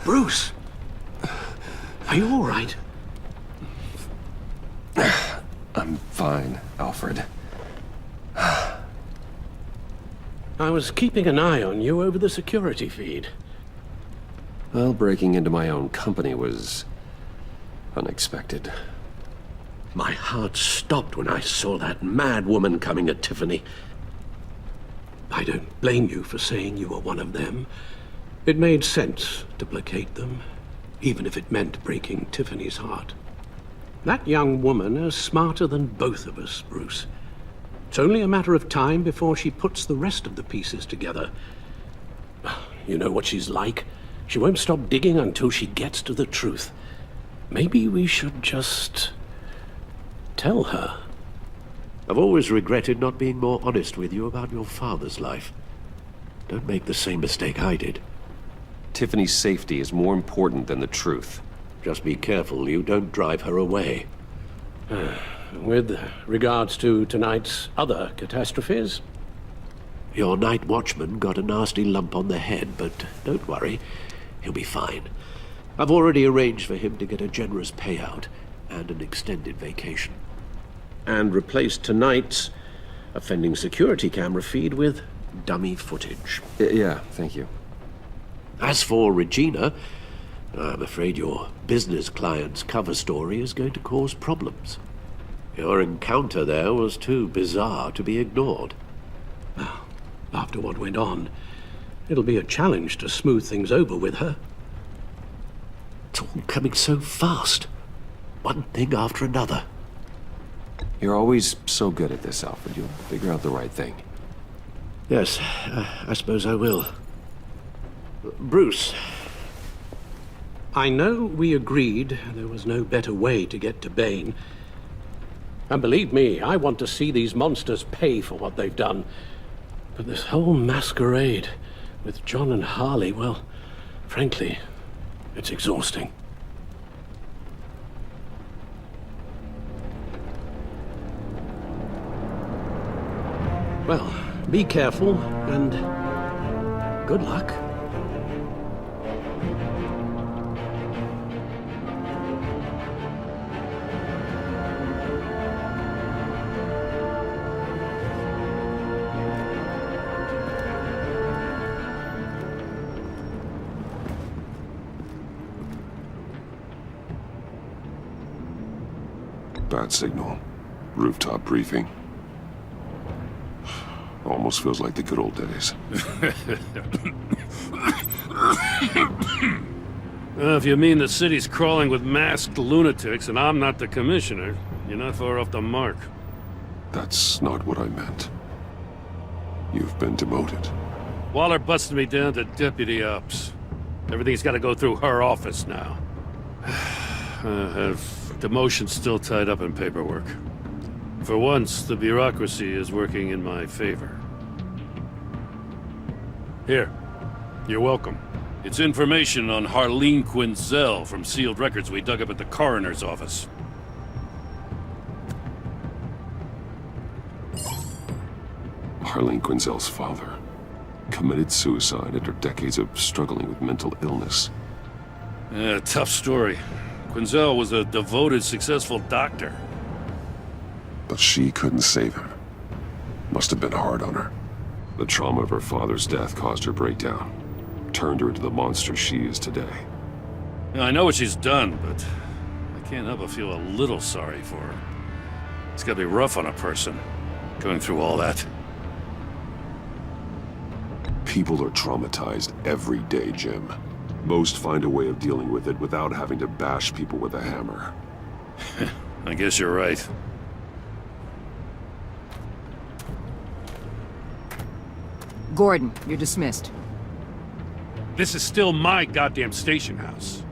Bruce! Are you all right? I'm fine, Alfred. I was keeping an eye on you over the security feed. Well, breaking into my own company was unexpected. My heart stopped when I saw that mad woman coming at Tiffany. I don't blame you for saying you were one of them. It made sense to placate them, even if it meant breaking Tiffany's heart. That young woman is smarter than both of us, Bruce. It's only a matter of time before she puts the rest of the pieces together. You know what she's like. She won't stop digging until she gets to the truth. Maybe we should just tell her. I've always regretted not being more honest with you about your father's life. Don't make the same mistake I did. Tiffany's safety is more important than the truth. Just be careful you don't drive her away. With regards to tonight's other catastrophes? Your night watchman got a nasty lump on the head, but don't worry. He'll be fine. I've already arranged for him to get a generous payout and an extended vacation. And replaced tonight's offending security camera feed with dummy footage. Yeah, thank you. As for Regina, I'm afraid your business client's cover story is going to cause problems. Your encounter there was too bizarre to be ignored. Well, after what went on, it'll be a challenge to smooth things over with her. It's all coming so fast. One thing after another. You're always so good at this, Alfred. You'll figure out the right thing. Yes, I suppose I will. Bruce. I know we agreed there was no better way to get to Bane. And believe me, I want to see these monsters pay for what they've done. But this whole masquerade with John and Harley, well, frankly, it's exhausting. Well, be careful, and good luck. Bad signal. Rooftop briefing. Almost feels like the good old days. If you mean the city's crawling with masked lunatics and I'm not the commissioner, you're not far off the mark. That's not what I meant. You've been demoted. Waller busted me down to deputy ops. Everything's got to go through her office now. Have demotion still tied up in paperwork. For once, the bureaucracy is working in my favor. Here, you're welcome. It's information on Harleen Quinzel from sealed records we dug up at the coroner's office. Harleen Quinzel's father committed suicide after decades of struggling with mental illness. Yeah, tough story. Quinzel was a devoted, successful doctor. But she couldn't save him. Must have been hard on her. The trauma of her father's death caused her breakdown. Turned her into the monster she is today. Yeah, I know what she's done, but I can't help but feel a little sorry for her. It's gotta be rough on a person, going through all that. People are traumatized every day, Jim. Most find a way of dealing with it without having to bash people with a hammer. I guess you're right. Gordon, you're dismissed. This is still my goddamn station house.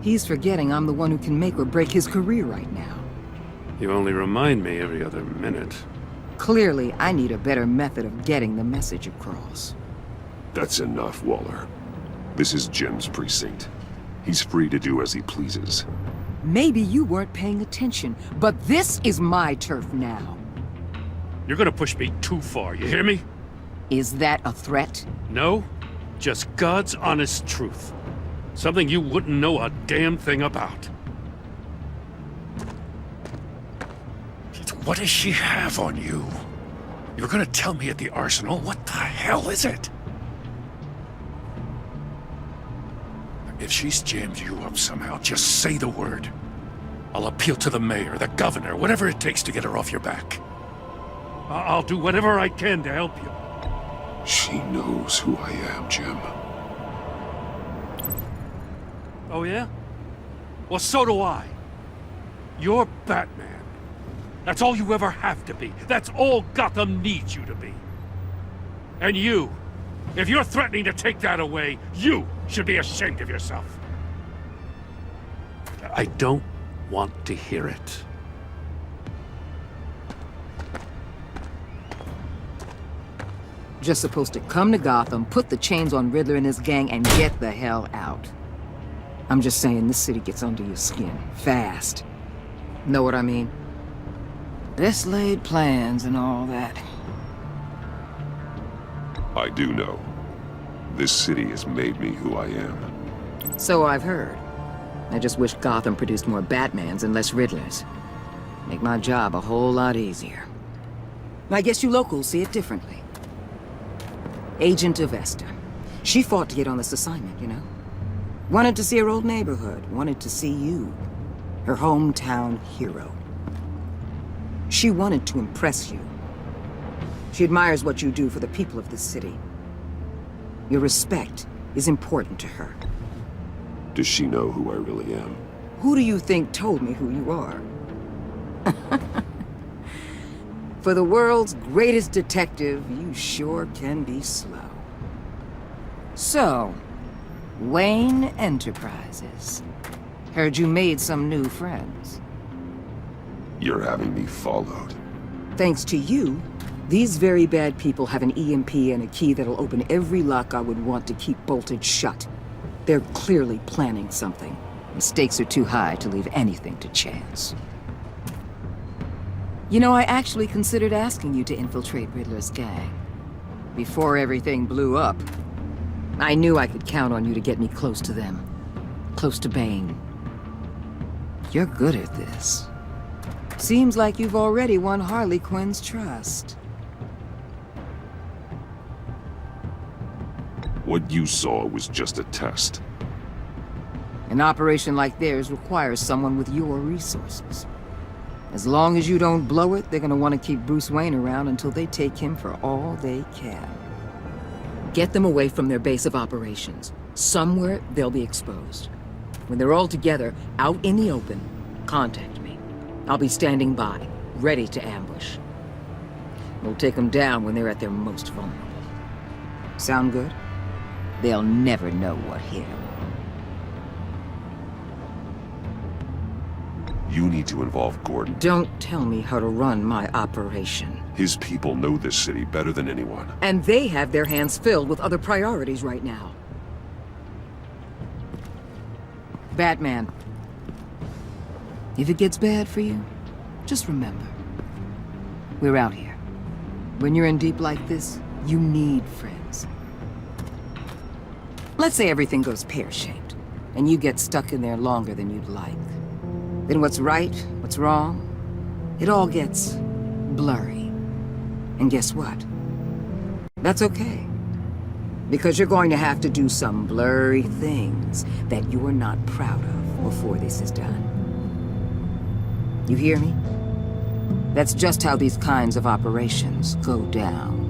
He's forgetting I'm the one who can make or break his career right now. You only remind me every other minute. Clearly, I need a better method of getting the message across. That's enough, Waller. This is Jim's precinct. He's free to do as he pleases. Maybe you weren't paying attention, but this is my turf now. You're gonna push me too far, you hear me? Is that a threat? No, just God's honest truth. Something you wouldn't know a damn thing about. What does she have on you? You're gonna tell me at the arsenal? What the hell is it? If she's jammed you up somehow, just say the word. I'll appeal to the mayor, the governor, whatever it takes to get her off your back. I'll do whatever I can to help you. She knows who I am, Jim. Oh yeah? Well, so do I. You're Batman. That's all you ever have to be. That's all Gotham needs you to be. And you, if you're threatening to take that away, you should be ashamed of yourself. I don't want to hear it. Just supposed to come to Gotham, put the chains on Riddler and his gang, and get the hell out. I'm just saying, this city gets under your skin. Fast. Know what I mean? Best laid plans and all that. I do know. This city has made me who I am. So I've heard. I just wish Gotham produced more Batmans and less Riddlers. Make my job a whole lot easier. I guess you locals see it differently. Agent Avesta. She fought to get on this assignment, you know? Wanted to see her old neighborhood, wanted to see you, her hometown hero. She wanted to impress you. She admires what you do for the people of this city. Your respect is important to her. Does she know who I really am? Who do you think told me who you are? For the world's greatest detective, you sure can be slow. So, Wayne Enterprises. Heard you made some new friends. You're having me followed. Thanks to you, these very bad people have an EMP and a key that'll open every lock I would want to keep bolted shut. They're clearly planning something. The stakes are too high to leave anything to chance. You know, I actually considered asking you to infiltrate Riddler's gang. Before everything blew up, I knew I could count on you to get me close to them. Close to Bane. You're good at this. Seems like you've already won Harley Quinn's trust. What you saw was just a test. An operation like theirs requires someone with your resources. As long as you don't blow it, they're gonna want to keep Bruce Wayne around until they take him for all they can. Get them away from their base of operations. Somewhere they'll be exposed. When they're all together, out in the open, contact me. I'll be standing by, ready to ambush. We'll take them down when they're at their most vulnerable. Sound good? They'll never know what hit them. You need to involve Gordon. Don't tell me how to run my operation. His people know this city better than anyone. And they have their hands filled with other priorities right now. Batman. If it gets bad for you, just remember. We're out here. When you're in deep like this, you need friends. Let's say everything goes pear-shaped, and you get stuck in there longer than you'd like. Then what's right, what's wrong, it all gets blurry. And guess what? That's okay. Because you're going to have to do some blurry things that you're not proud of before this is done. You hear me? That's just how these kinds of operations go down.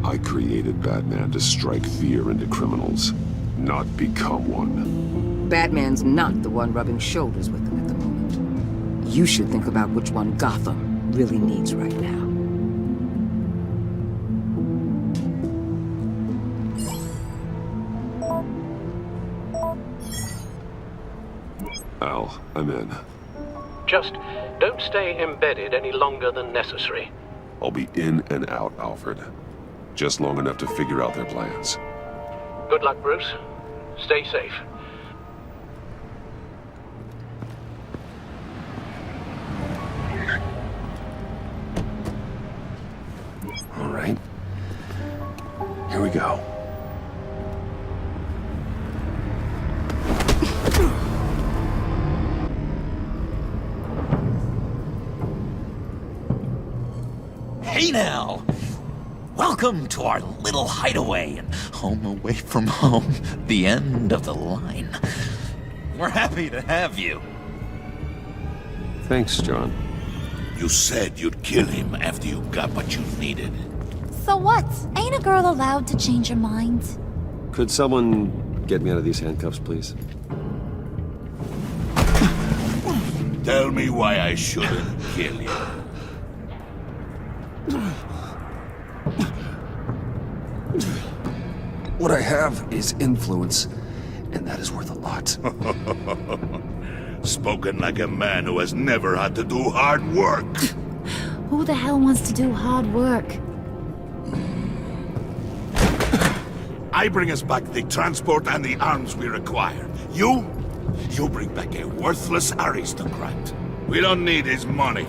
I created Batman to strike fear into criminals, not become one. Batman's not the one rubbing shoulders with them at the moment. You should think about which one Gotham really needs right now. Al, I'm in. Just don't stay embedded any longer than necessary. I'll be in and out, Alfred. Just long enough to figure out their plans. Good luck, Bruce. Stay safe. All right. Here we go. Hey now! Welcome to our little hideaway and home away from home, the end of the line. We're happy to have you. Thanks, John. You said you'd kill him after you got what you needed. So what? Ain't a girl allowed to change her mind? Could someone get me out of these handcuffs, please? Tell me why I shouldn't kill you. What I have is influence, and that is worth a lot. Spoken like a man who has never had to do hard work. Who the hell wants to do hard work? I bring us back the transport and the arms we require. You bring back a worthless aristocrat. We don't need his money.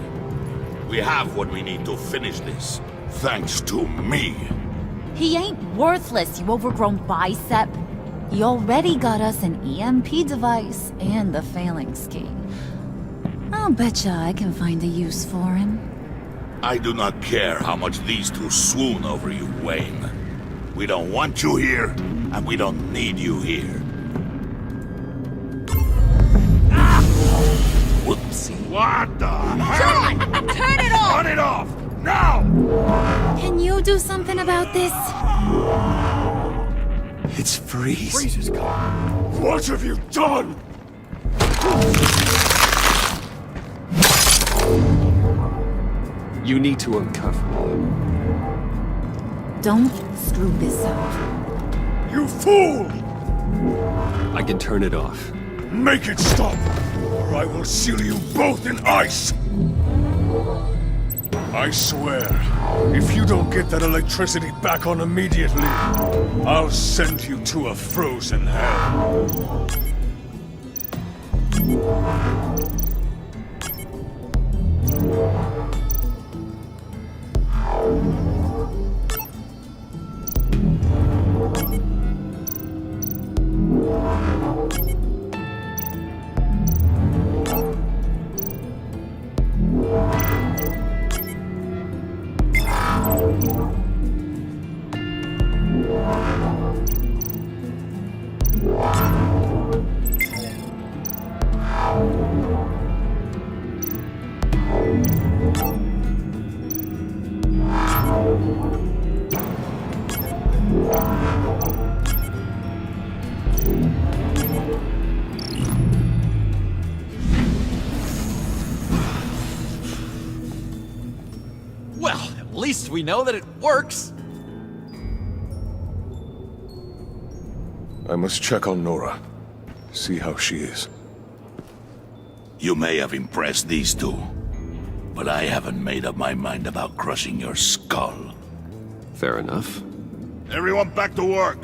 We have what we need to finish this, thanks to me. He ain't worthless, you overgrown bicep. He already got us an EMP device and the phalanx key. I'll betcha I can find a use for him. I do not care how much these two swoon over you, Wayne. We don't want you here. and we don't need you here. Whoopsie. What the John! Turn it off! Turn it off! Now! Can you do something about this? It's Freeze. Freeze is gone. What have you done? You need to uncuff me. Don't screw this up. You fool! I can turn it off. Make it stop, or I will seal you both in ice! I swear, if you don't get that electricity back on immediately, I'll send you to a frozen hell. Well, at least we know that it works. I must check on Nora. See how she is. You may have impressed these two, but I haven't made up my mind about crushing your skull. Fair enough. Everyone back to work.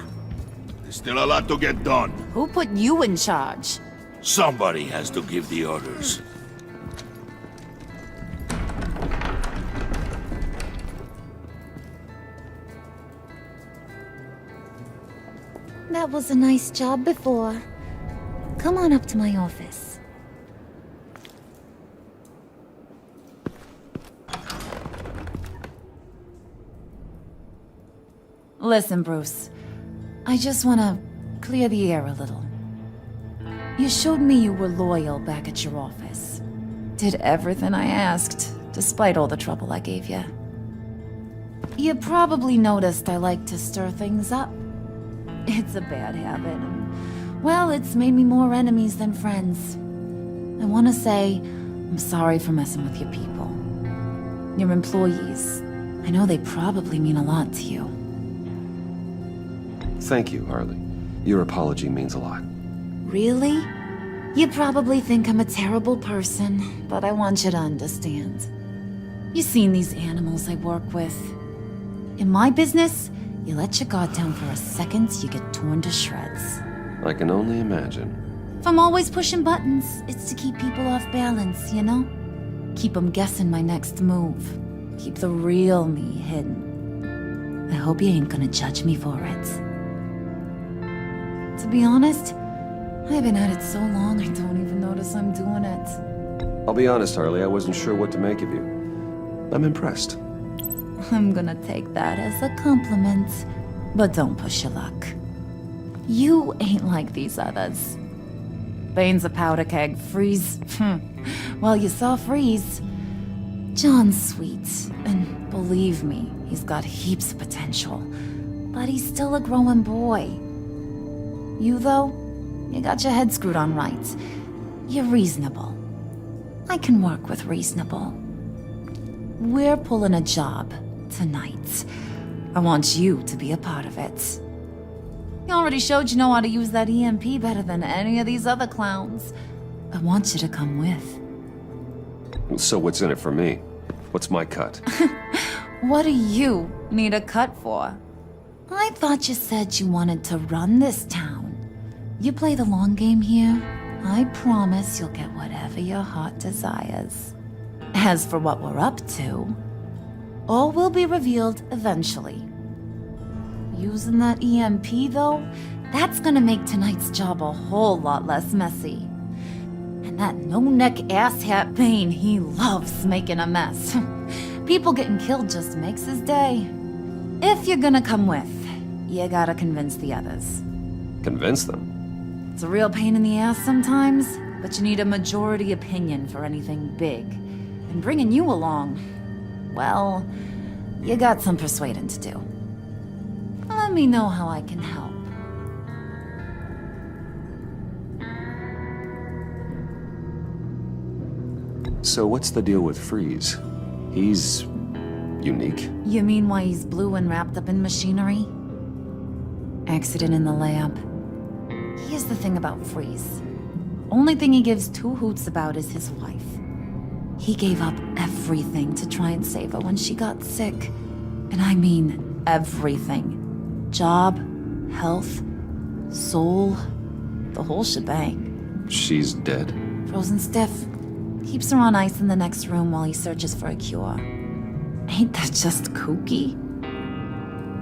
There's still a lot to get done. Who put you in charge? Somebody has to give the orders. That was a nice job before. Come on up to my office. Listen, Bruce. I just want to clear the air a little. You showed me you were loyal back at your office. Did everything I asked, despite all the trouble I gave you. You probably noticed I like to stir things up. It's a bad habit, and, well, it's made me more enemies than friends. I want to say I'm sorry for messing with your people. Your employees. I know they probably mean a lot to you. Thank you, Harley. Your apology means a lot. Really? You probably think I'm a terrible person, but I want you to understand. You've seen these animals I work with. In my business, you let your guard down for a second, you get torn to shreds. I can only imagine. If I'm always pushing buttons, it's to keep people off balance, you know? Keep them guessing my next move. Keep the real me hidden. I hope you ain't gonna judge me for it. To be honest, I've been at it so long I don't even notice I'm doing it. I'll be honest, Harley, I wasn't sure what to make of you. I'm impressed. I'm gonna take that as a compliment, but don't push your luck. You ain't like these others. Bane's a powder keg, Freeze. Well, you saw Freeze. John's sweet, and believe me, he's got heaps of potential. But he's still a growing boy. You, though, you got your head screwed on right. You're reasonable. I can work with reasonable. We're pulling a job tonight. I want you to be a part of it. You already showed you know how to use that EMP better than any of these other clowns. I want you to come with. So what's in it for me? What's my cut? What do you need a cut for? I thought you said you wanted to run this town. You play the long game here, I promise you'll get whatever your heart desires. As for what we're up to, all will be revealed eventually. Using that EMP, though, that's gonna make tonight's job a whole lot less messy. And that no-neck asshat Bane, he loves making a mess. People getting killed just makes his day. If you're gonna come with, you gotta convince the others. Convince them? It's a real pain in the ass sometimes, but you need a majority opinion for anything big. And bringing you along, well, you got some persuading to do. Let me know how I can help. So what's the deal with Freeze? He's unique. You mean why he's blue and wrapped up in machinery? Accident in the lab. Here's the thing about Freeze. Only thing he gives two hoots about is his wife. He gave up everything to try and save her when she got sick. And I mean everything. Job, health, soul, the whole shebang. She's dead? Frozen stiff. Keeps her on ice in the next room while he searches for a cure. Ain't that just kooky?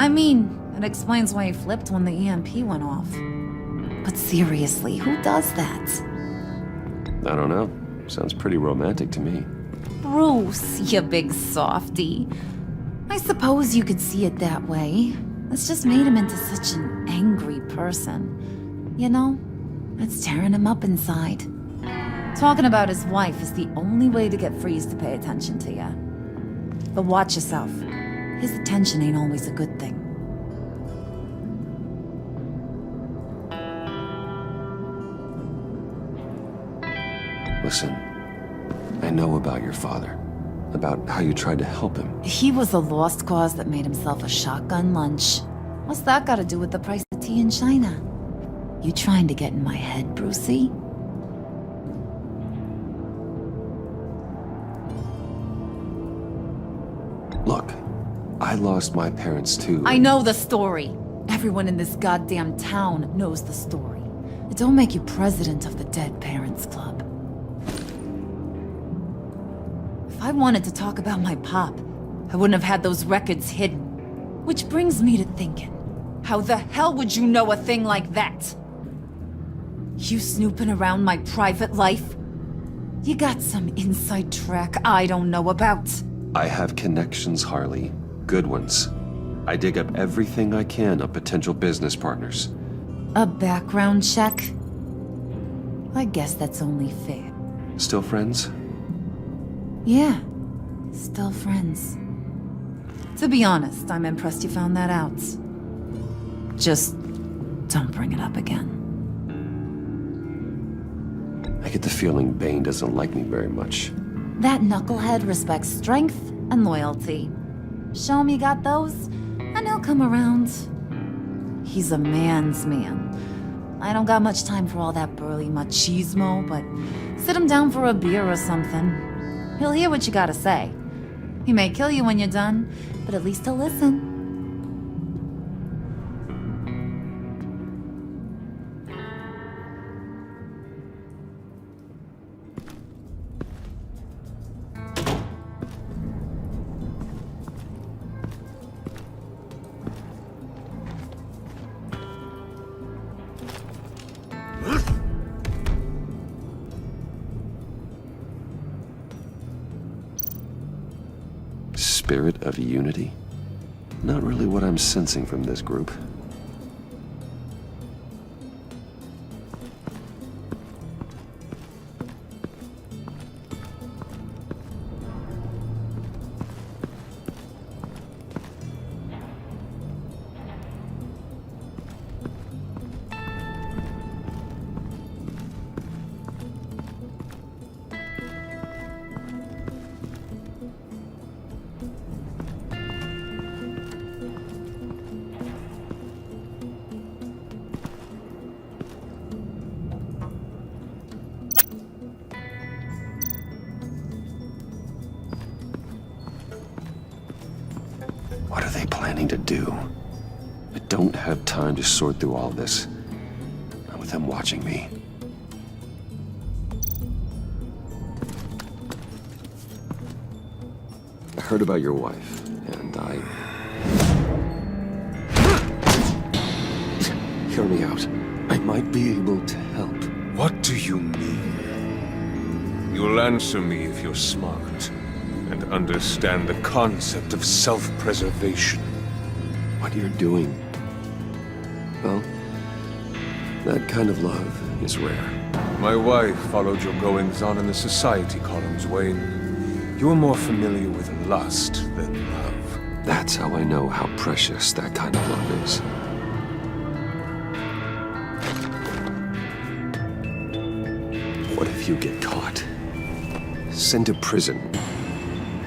I mean, it explains why he flipped when the EMP went off. But seriously, who does that? I don't know. Sounds pretty romantic to me. Bruce, you big softy. I suppose you could see it that way. It's just made him into such an angry person. You know, it's tearing him up inside. Talking about his wife is the only way to get Freeze to pay attention to you. But watch yourself. His attention ain't always a good thing. Listen, I know about your father. About how you tried to help him. He was a lost cause that made himself a shotgun lunch. What's that got to do with the price of tea in China? You trying to get in my head, Brucey? Look, I lost my parents too. I know the story. Everyone in this goddamn town knows the story. It don't make you president of the Dead Parents Club. If I wanted to talk about my pop, I wouldn't have had those records hidden. Which brings me to thinking, how the hell would you know a thing like that? You snooping around my private life? You got some inside track I don't know about. I have connections, Harley. Good ones. I dig up everything I can of potential business partners. A background check? I guess that's only fair. Still friends? Yeah, still friends. To be honest, I'm impressed you found that out. Just don't bring it up again. I get the feeling Bane doesn't like me very much. That knucklehead respects strength and loyalty. Show him you got those, and he'll come around. He's a man's man. I don't got much time for all that burly machismo, but sit him down for a beer or something. He'll hear what you gotta say. He may kill you when you're done, but at least he'll listen. Spirit of unity? Not really what I'm sensing from this group. What are they planning to do? I don't have time to sort through all this. Not with them watching me. I heard about your wife, and Hear me out. I might be able to help. What do you mean? You'll answer me if you're smart and understand the concept of self-preservation. What you're doing Well, that kind of love is rare. My wife followed your goings-on in the society columns, Wayne. You are more familiar with lust than love. That's how I know how precious that kind of love is. What if you get caught? Sent to prison?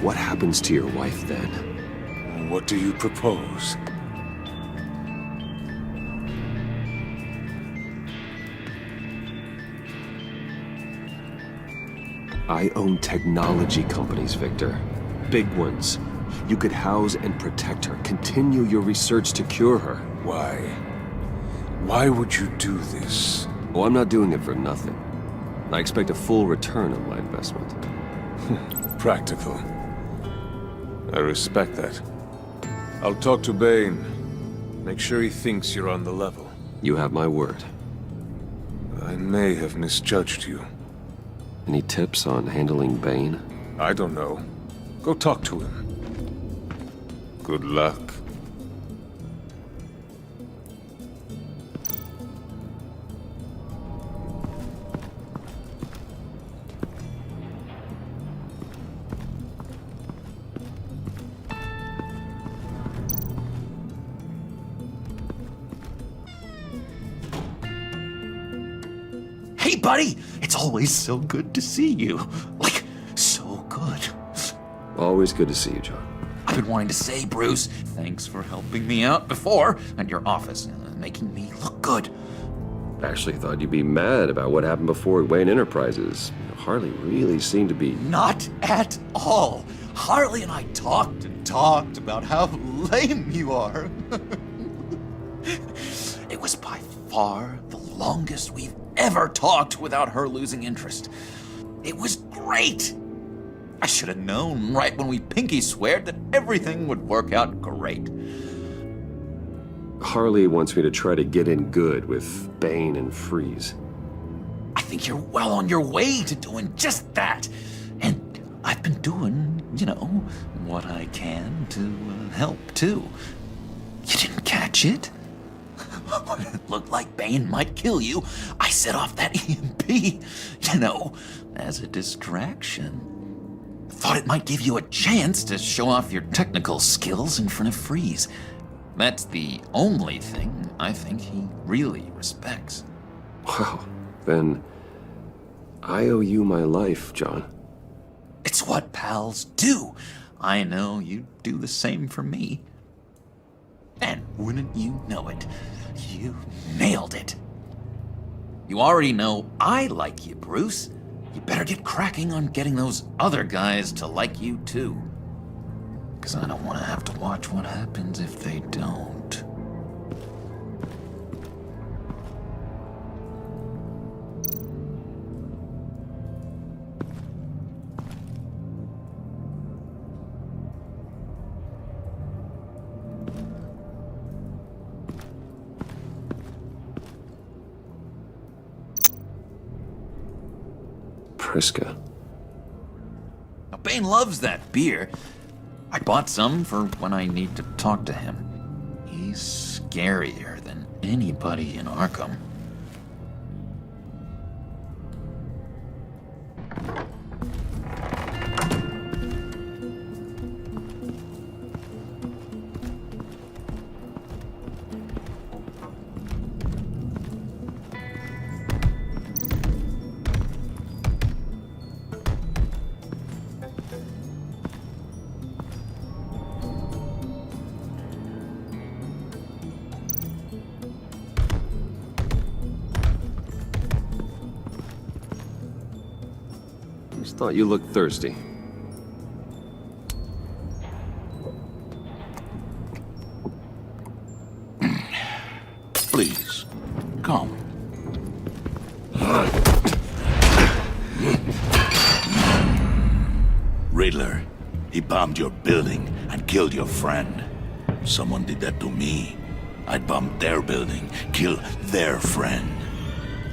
What happens to your wife then? What do you propose? I own technology companies, Victor. Big ones. You could house and protect her, continue your research to cure her. Why? Why would you do this? Oh, I'm not doing it for nothing. I expect a full return on my investment. Practical. I respect that. I'll talk to Bane. Make sure he thinks you're on the level. You have my word. I may have misjudged you. Any tips on handling Bane? I don't know. Go talk to him. Good luck. Hey, buddy! It's always so good to see you. Like, so good. Always good to see you, John. I've been wanting to say, Bruce, thanks for helping me out before at your office, making me look good. I actually thought you'd be mad about what happened before at Wayne Enterprises. Harley really seemed to be... Not at all. Harley and I talked and talked about how lame you are. It was by far the longest we've ever talked without her losing interest. It was great. I should have known right when we pinky sweared that everything would work out great. Harley wants me to try to get in good with Bane and Freeze. I think you're well on your way to doing just that. And I've been doing, what I can to help too. You didn't catch it? It looked like Bane might kill you. I set off that EMP, as a distraction. Thought it might give you a chance to show off your technical skills in front of Freeze. That's the only thing I think he really respects. Wow, then I owe you my life, John. It's what pals do. I know you'd do the same for me. And wouldn't you know it, you nailed it. You already know I like you, Bruce. You better get cracking on getting those other guys to like you too. 'Cause I don't want to have to watch what happens if they don't. Priska. Now, Bane loves that beer. I bought some for when I need to talk to him. He's scarier than anybody in Arkham. Just thought you looked thirsty. Please, come. Riddler, he bombed your building and killed your friend. Someone did that to me. I'd bomb their building, kill their friend.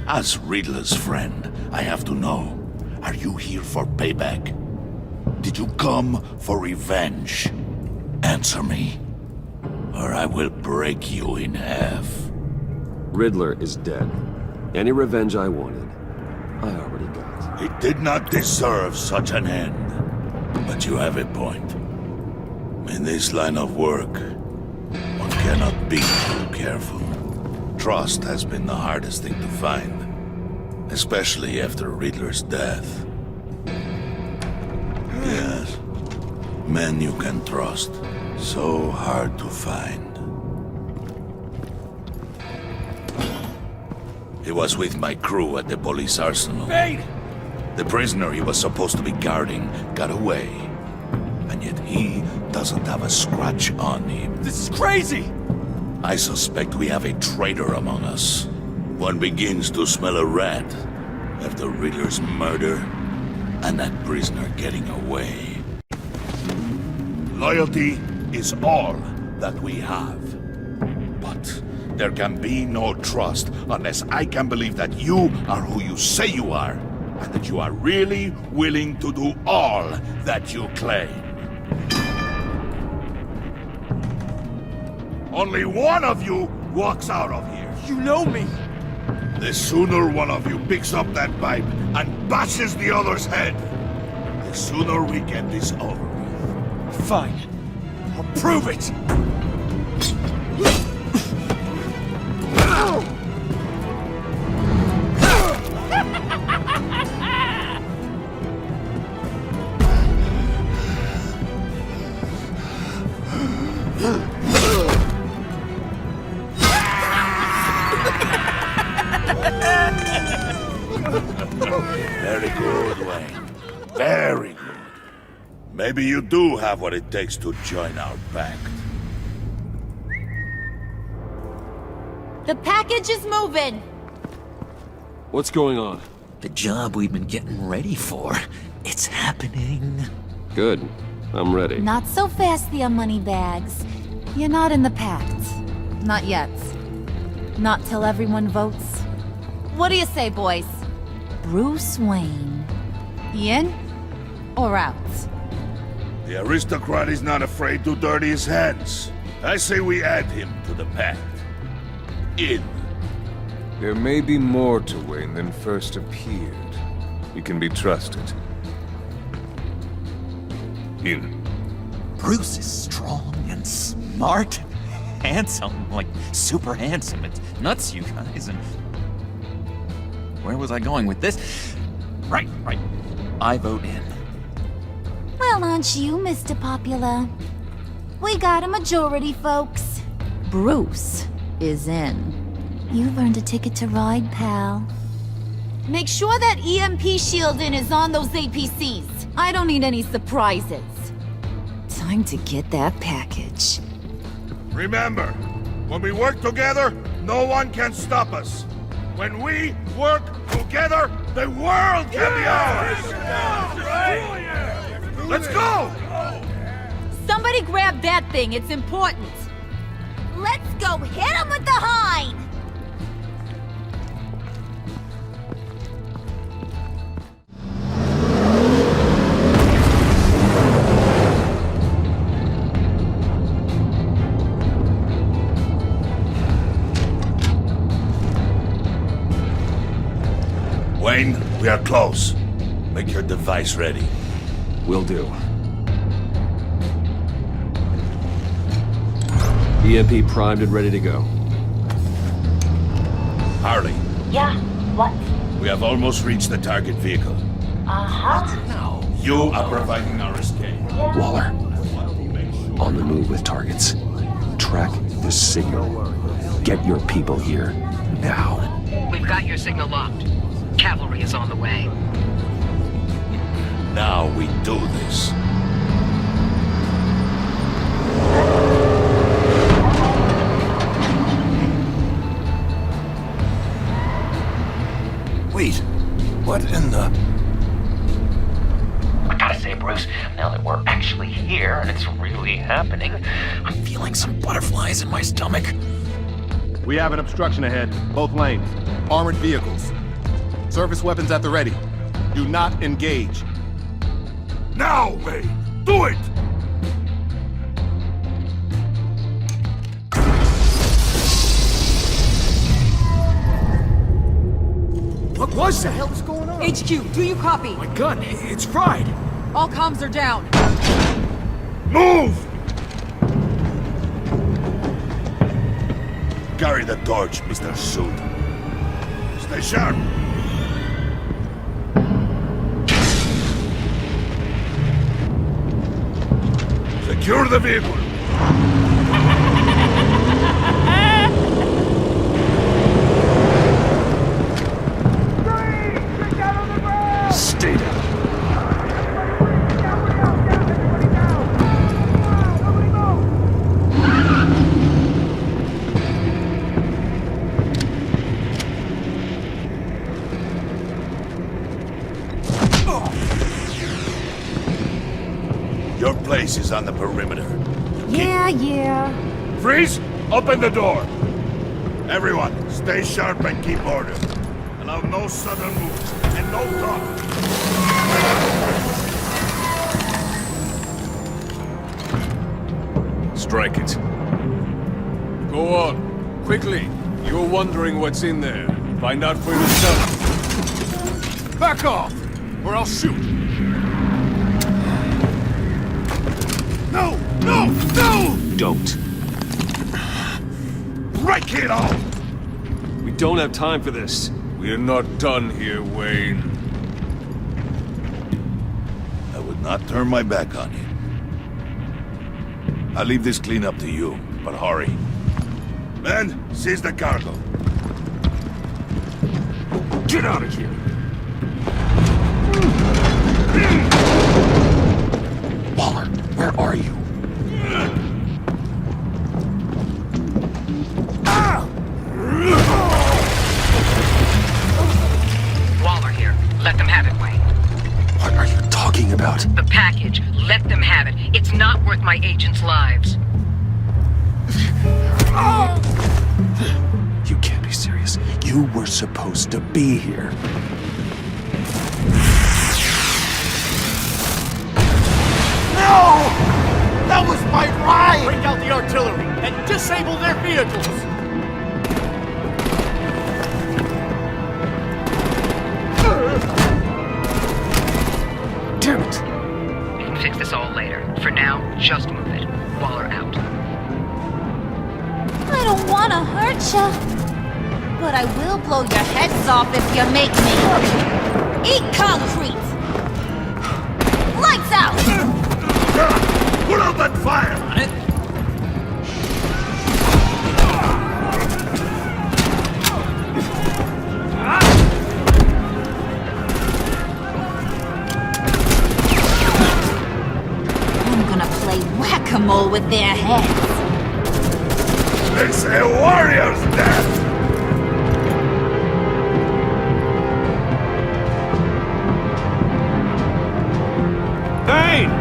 As Riddler's friend, I have to know, are you here for payback? Did you come for revenge? Answer me, or I will break you in half. Riddler is dead. Any revenge I wanted, I already got. He did not deserve such an end. But you have a point. In this line of work, one cannot be too careful. Trust has been the hardest thing to find, especially after Riddler's death. Yes, men you can trust, so hard to find. He was with my crew at the police arsenal. Bane! The prisoner he was supposed to be guarding got away. And yet he doesn't have a scratch on him. This is crazy! I suspect we have a traitor among us. One begins to smell a rat after Riddler's murder and that prisoner getting away. Loyalty is all that we have. But there can be no trust unless I can believe that you are who you say you are, and that you are really willing to do all that you claim. Only one of you walks out of here. You know me! The sooner one of you picks up that pipe and bashes the other's head, the sooner we get this over with. Fine. I'll prove it! Very good, Wayne. Very good. Maybe you do have what it takes to join our pact. The package is moving! What's going on? The job we've been getting ready for. It's happening. Good. I'm ready. Not so fast, the moneybags. You're not in the Pact. Not yet. Not till everyone votes. What do you say, boys? Bruce Wayne. In or out? The aristocrat is not afraid to dirty his hands. I say we add him to the pact. In. There may be more to Wayne than first appeared. He can be trusted. In. Bruce is strong and smart, handsome, like super handsome. It's nuts, you guys, and... Where was I going with this? Right. I vote in. Well, aren't you, Mr. Popular? We got a majority, folks. Bruce is in. You've earned a ticket to ride, pal. Make sure that EMP shielding is on those APCs. I don't need any surprises. Time to get that package. Remember, when we work together, no one can stop us. When we work together, the world can be ours! Let's go! Somebody grab that thing, it's important. Let's go hit him with the hind! Wayne, we are close. Make your device ready. Will do. EMP primed and ready to go. Harley. Yeah, what? We have almost reached the target vehicle. Uh-huh. You are providing our escape. Waller. On the move with targets. Track the signal. Get your people here. Now. We've got your signal locked. Cavalry is on the way. Now we do this. Wait, what in the... I gotta say, Bruce, now that we're actually here and it's really happening, I'm feeling some butterflies in my stomach. We have an obstruction ahead, both lanes. Armored vehicles. Service weapons at the ready. Do not engage. Now, Wayne! Do it! What was that? What the hell is going on? HQ, do you copy? My gun, it's fried. All comms are down. Move! Carry the torch, Mr. Suit. Stay sharp. Secure the vehicle. Stay down. Your place is on the perimeter. Yeah. Freeze! Open the door! Everyone, stay sharp and keep order. Allow no sudden moves, and no talk. Strike it. Go on. Quickly. You're wondering what's in there. Find out for yourself. Back off, or I'll shoot. No! No! No! Don't. Break it off! We don't have time for this. We're not done here, Wayne. I would not turn my back on you. I'll leave this clean up to you, but hurry. Men, seize the cargo. Get out of here. Waller, where are you? Waller here. Let them have it, Wayne. What are you talking about? The package. Let them have it. It's not worth my agents' lives. You can't be serious. You were supposed to be here. No! That was my ride! Bring out the artillery and disable their vehicles! Damn it! We can fix this all later. For now, just move it. Waller out. I don't want to hurt ya, but I will blow your heads off if you make me. Eat concrete! Lights out! Put out that fire! On it. I'm gonna play whack-a-mole with their heads. It's a warrior's death! Bane!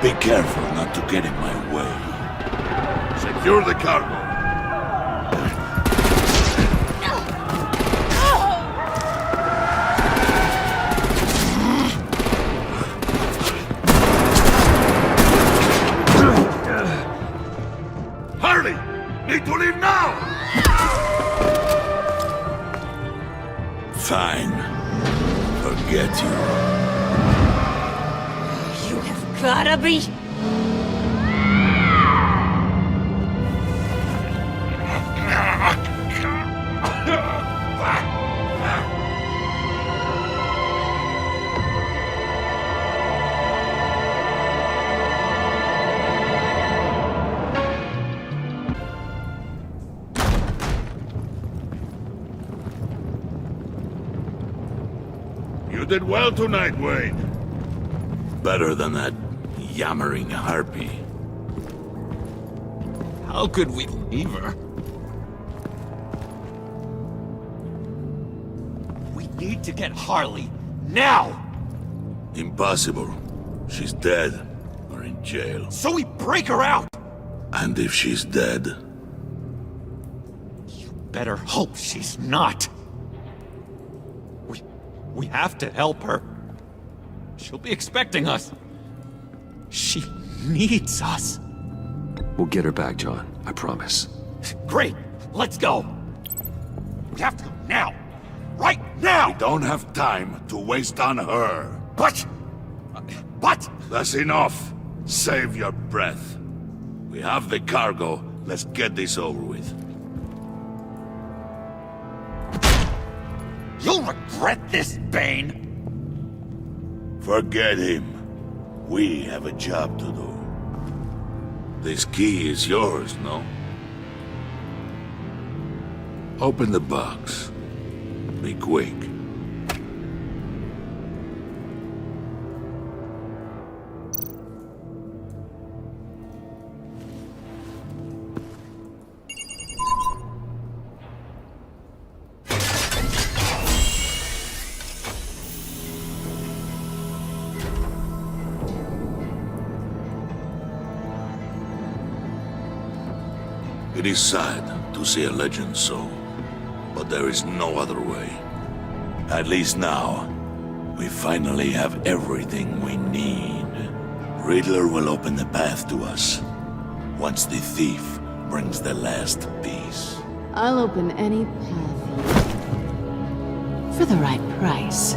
Be careful not to get in my way. Secure the cargo. Harley! Need to leave now! Fine. Forget you. Gotta be. You did well tonight, Wayne. Better than that yammering harpy. How could we leave her? We need to get Harley, now! Impossible. She's dead, or in jail. So we break her out! And if she's dead, better hope she's not. We have to help her. She'll be expecting us. She needs us. We'll get her back, John. I promise. Great! Let's go! We have to go now! Right now! We don't have time to waste on her. But... That's enough. Save your breath. We have the cargo. Let's get this over with. You'll regret this, Bane! Forget him. We have a job to do. This key is yours, no? Open the box. Be quick. It is sad to see a legend so, but there is no other way. At least now, we finally have everything we need. Riddler will open the path to us, once the thief brings the last piece. I'll open any path for the right price.